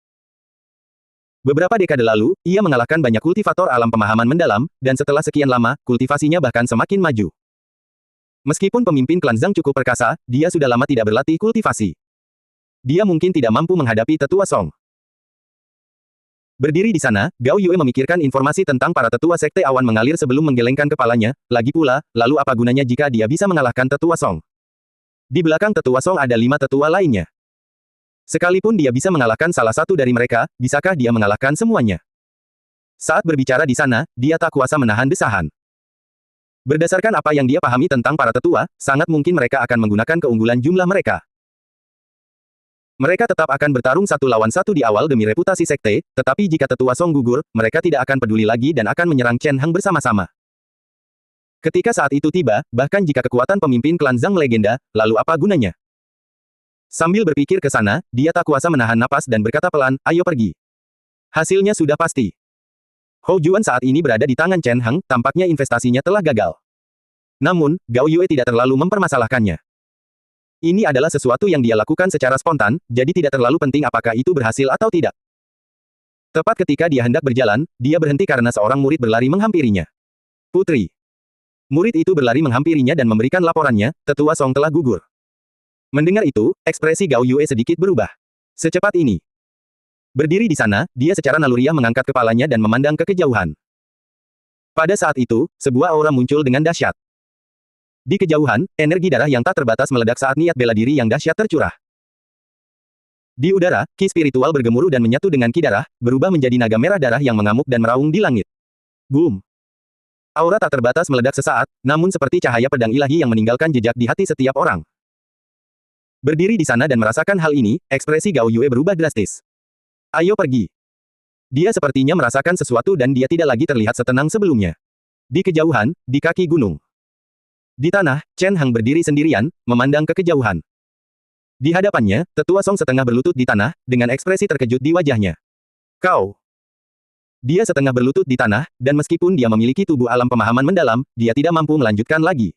Beberapa dekade lalu, ia mengalahkan banyak kultivator alam pemahaman mendalam, dan setelah sekian lama, kultivasinya bahkan semakin maju. Meskipun pemimpin klan Zhang cukup perkasa, dia sudah lama tidak berlatih kultivasi. Dia mungkin tidak mampu menghadapi tetua Song. Berdiri di sana, Gao Yue memikirkan informasi tentang para tetua sekte awan mengalir sebelum menggelengkan kepalanya. Lagi pula, lalu apa gunanya jika dia bisa mengalahkan tetua Song? Di belakang tetua Song ada 5 tetua lainnya. Sekalipun dia bisa mengalahkan salah satu dari mereka, bisakah dia mengalahkan semuanya? Saat berbicara di sana, dia tak kuasa menahan desahan. Berdasarkan apa yang dia pahami tentang para tetua, sangat mungkin mereka akan menggunakan keunggulan jumlah mereka. Mereka tetap akan bertarung satu lawan satu di awal demi reputasi sekte, tetapi jika tetua Song gugur, mereka tidak akan peduli lagi dan akan menyerang Chen Hang bersama-sama. Ketika saat itu tiba, bahkan jika kekuatan pemimpin klan Zhang melegenda, lalu apa gunanya? Sambil berpikir ke sana, dia tak kuasa menahan napas dan berkata pelan, ayo pergi. Hasilnya sudah pasti. Hou Juan saat ini berada di tangan Chen Hang, tampaknya investasinya telah gagal. Namun, Gao Yue tidak terlalu mempermasalahkannya. Ini adalah sesuatu yang dia lakukan secara spontan, jadi tidak terlalu penting apakah itu berhasil atau tidak. Tepat ketika dia hendak berjalan, dia berhenti karena seorang murid berlari menghampirinya. Putri. Murid itu berlari menghampirinya dan memberikan laporannya, tetua Song telah gugur. Mendengar itu, ekspresi Gao Yue sedikit berubah. Secepat ini. Berdiri di sana, dia secara naluriah mengangkat kepalanya dan memandang ke kejauhan. Pada saat itu, sebuah aura muncul dengan dahsyat. Di kejauhan, energi darah yang tak terbatas meledak saat niat bela diri yang dahsyat tercurah. Di udara, ki spiritual bergemuruh dan menyatu dengan ki darah, berubah menjadi naga merah darah yang mengamuk dan meraung di langit. Boom! Aura tak terbatas meledak sesaat, namun seperti cahaya pedang ilahi yang meninggalkan jejak di hati setiap orang. Berdiri di sana dan merasakan hal ini, ekspresi Gao Yue berubah drastis. Ayo pergi. Dia sepertinya merasakan sesuatu dan dia tidak lagi terlihat setenang sebelumnya. Di kejauhan, di kaki gunung. Di tanah, Chen Hang berdiri sendirian, memandang ke kejauhan. Di hadapannya, tetua Song setengah berlutut di tanah, dengan ekspresi terkejut di wajahnya. Kau. Dia setengah berlutut di tanah, dan meskipun dia memiliki tubuh alam pemahaman mendalam, dia tidak mampu melanjutkan lagi.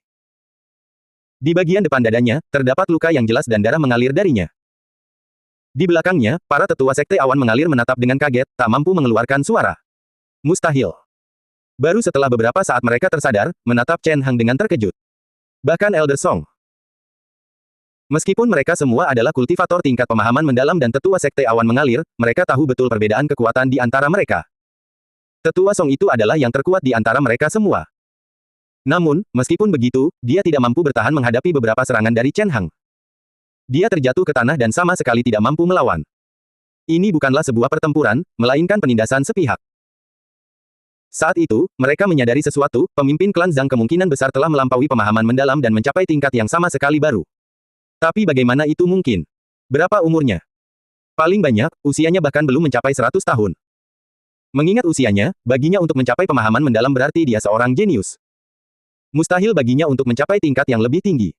Di bagian depan dadanya, terdapat luka yang jelas dan darah mengalir darinya. Di belakangnya, para tetua sekte awan mengalir menatap dengan kaget, tak mampu mengeluarkan suara. Mustahil. Baru setelah beberapa saat mereka tersadar, menatap Chen Hang dengan terkejut. Bahkan Elder Song. Meskipun mereka semua adalah kultivator tingkat pemahaman mendalam dan tetua sekte awan mengalir, mereka tahu betul perbedaan kekuatan di antara mereka. Tetua Song itu adalah yang terkuat di antara mereka semua. Namun, meskipun begitu, dia tidak mampu bertahan menghadapi beberapa serangan dari Chen Hang. Dia terjatuh ke tanah dan sama sekali tidak mampu melawan. Ini bukanlah sebuah pertempuran, melainkan penindasan sepihak. Saat itu, mereka menyadari sesuatu, pemimpin klan Zhang kemungkinan besar telah melampaui pemahaman mendalam dan mencapai tingkat yang sama sekali baru. Tapi bagaimana itu mungkin? Berapa umurnya? Paling banyak, usianya bahkan belum mencapai 100 tahun. Mengingat usianya, baginya untuk mencapai pemahaman mendalam berarti dia seorang jenius. Mustahil baginya untuk mencapai tingkat yang lebih tinggi.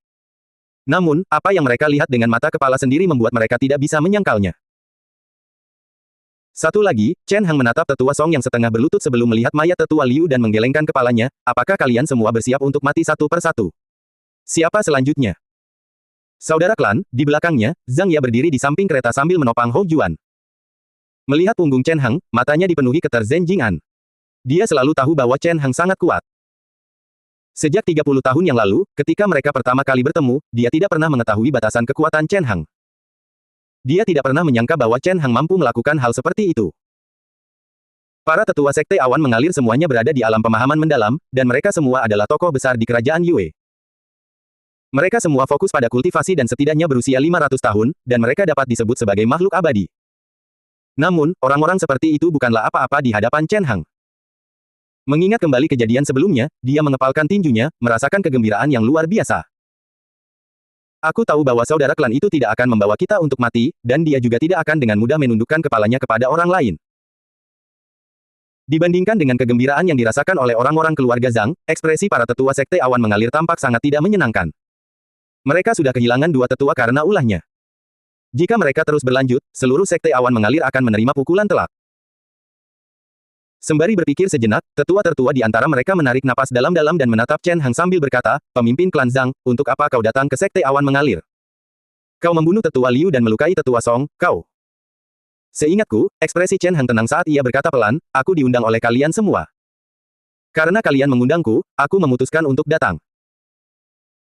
Namun, apa yang mereka lihat dengan mata kepala sendiri membuat mereka tidak bisa menyangkalnya. Satu lagi, Chen Hang menatap tetua Song yang setengah berlutut sebelum melihat mayat tetua Liu dan menggelengkan kepalanya, apakah kalian semua bersiap untuk mati satu persatu? Siapa selanjutnya? Saudara klan, di belakangnya, Zhang Ya berdiri di samping kereta sambil menopang Hou Juan. Melihat punggung Chen Hang, matanya dipenuhi keter Zhen Jing'an. Dia selalu tahu bahwa Chen Hang sangat kuat. Sejak 30 tahun yang lalu, ketika mereka pertama kali bertemu, dia tidak pernah mengetahui batasan kekuatan Chen Hang. Dia tidak pernah menyangka bahwa Chen Hang mampu melakukan hal seperti itu. Para tetua sekte awan mengalir semuanya berada di alam pemahaman mendalam, dan mereka semua adalah tokoh besar di kerajaan Yue. Mereka semua fokus pada kultivasi dan setidaknya berusia 500 tahun, dan mereka dapat disebut sebagai makhluk abadi. Namun, orang-orang seperti itu bukanlah apa-apa di hadapan Chen Hang. Mengingat kembali kejadian sebelumnya, dia mengepalkan tinjunya, merasakan kegembiraan yang luar biasa. Aku tahu bahwa saudara klan itu tidak akan membawa kita untuk mati, dan dia juga tidak akan dengan mudah menundukkan kepalanya kepada orang lain. Dibandingkan dengan kegembiraan yang dirasakan oleh orang-orang keluarga Zhang, ekspresi para tetua sekte awan mengalir tampak sangat tidak menyenangkan. Mereka sudah kehilangan dua tetua karena ulahnya. Jika mereka terus berlanjut, seluruh sekte awan mengalir akan menerima pukulan telak. Sembari berpikir sejenak, tetua tertua di antara mereka menarik napas dalam-dalam dan menatap Chen Hang sambil berkata, pemimpin klan Zhang, untuk apa kau datang ke sekte awan mengalir? Kau membunuh tetua Liu dan melukai tetua Song, kau. Seingatku, ekspresi Chen Hang tenang saat ia berkata pelan, aku diundang oleh kalian semua. Karena kalian mengundangku, aku memutuskan untuk datang.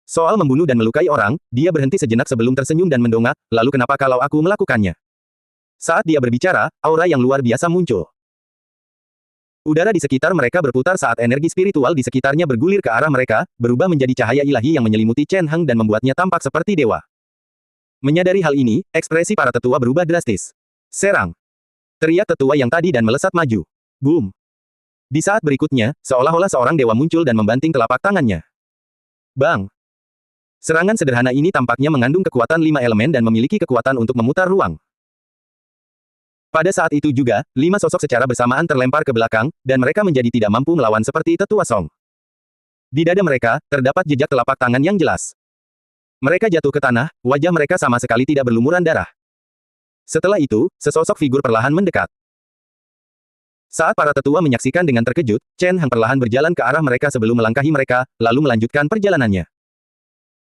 Soal membunuh dan melukai orang, dia berhenti sejenak sebelum tersenyum dan mendongak, lalu kenapa kalau aku melakukannya? Saat dia berbicara, aura yang luar biasa muncul. Udara di sekitar mereka berputar saat energi spiritual di sekitarnya bergulir ke arah mereka, berubah menjadi cahaya ilahi yang menyelimuti Chen Heng dan membuatnya tampak seperti dewa. Menyadari hal ini, ekspresi para tetua berubah drastis. Serang! Teriak tetua yang tadi dan melesat maju. Boom! Di saat berikutnya, seolah-olah seorang dewa muncul dan membanting telapak tangannya. Bang! Serangan sederhana ini tampaknya mengandung kekuatan 5 elemen dan memiliki kekuatan untuk memutar ruang. Pada saat itu juga, 5 sosok secara bersamaan terlempar ke belakang, dan mereka menjadi tidak mampu melawan seperti tetua Song. Di dada mereka, terdapat jejak telapak tangan yang jelas. Mereka jatuh ke tanah, wajah mereka sama sekali tidak berlumuran darah. Setelah itu, sesosok figur perlahan mendekat. Saat para tetua menyaksikan dengan terkejut, Chen Heng perlahan berjalan ke arah mereka sebelum melangkahi mereka, lalu melanjutkan perjalanannya.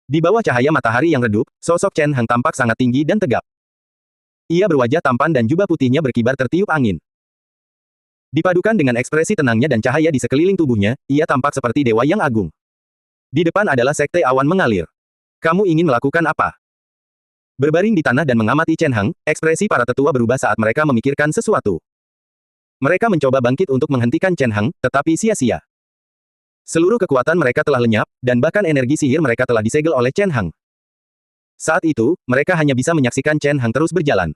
Di bawah cahaya matahari yang redup, sosok Chen Heng tampak sangat tinggi dan tegap. Ia berwajah tampan dan jubah putihnya berkibar tertiup angin. Dipadukan dengan ekspresi tenangnya dan cahaya di sekeliling tubuhnya, ia tampak seperti dewa yang agung. Di depan adalah sekte awan mengalir. Kamu ingin melakukan apa? Berbaring di tanah dan mengamati Chen Heng, ekspresi para tetua berubah saat mereka memikirkan sesuatu. Mereka mencoba bangkit untuk menghentikan Chen Heng, tetapi sia-sia. Seluruh kekuatan mereka telah lenyap, dan bahkan energi sihir mereka telah disegel oleh Chen Heng. Saat itu, mereka hanya bisa menyaksikan Chen Heng terus berjalan.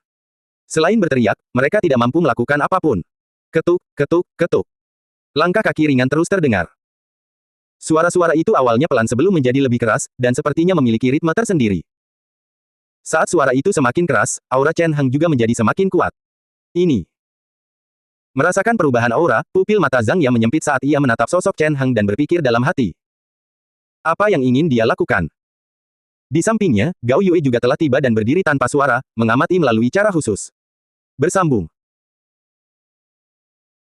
Selain berteriak, mereka tidak mampu melakukan apapun. Ketuk, ketuk, ketuk. Langkah kaki ringan terus terdengar. Suara-suara itu awalnya pelan sebelum menjadi lebih keras, dan sepertinya memiliki ritme tersendiri. Saat suara itu semakin keras, aura Chen Heng juga menjadi semakin kuat. Ini. Merasakan perubahan aura, pupil mata Zhang Yang menyempit saat ia menatap sosok Chen Heng dan berpikir dalam hati. Apa yang ingin dia lakukan? Di sampingnya, Gao Yue juga telah tiba dan berdiri tanpa suara, mengamati melalui cara khusus. Bersambung.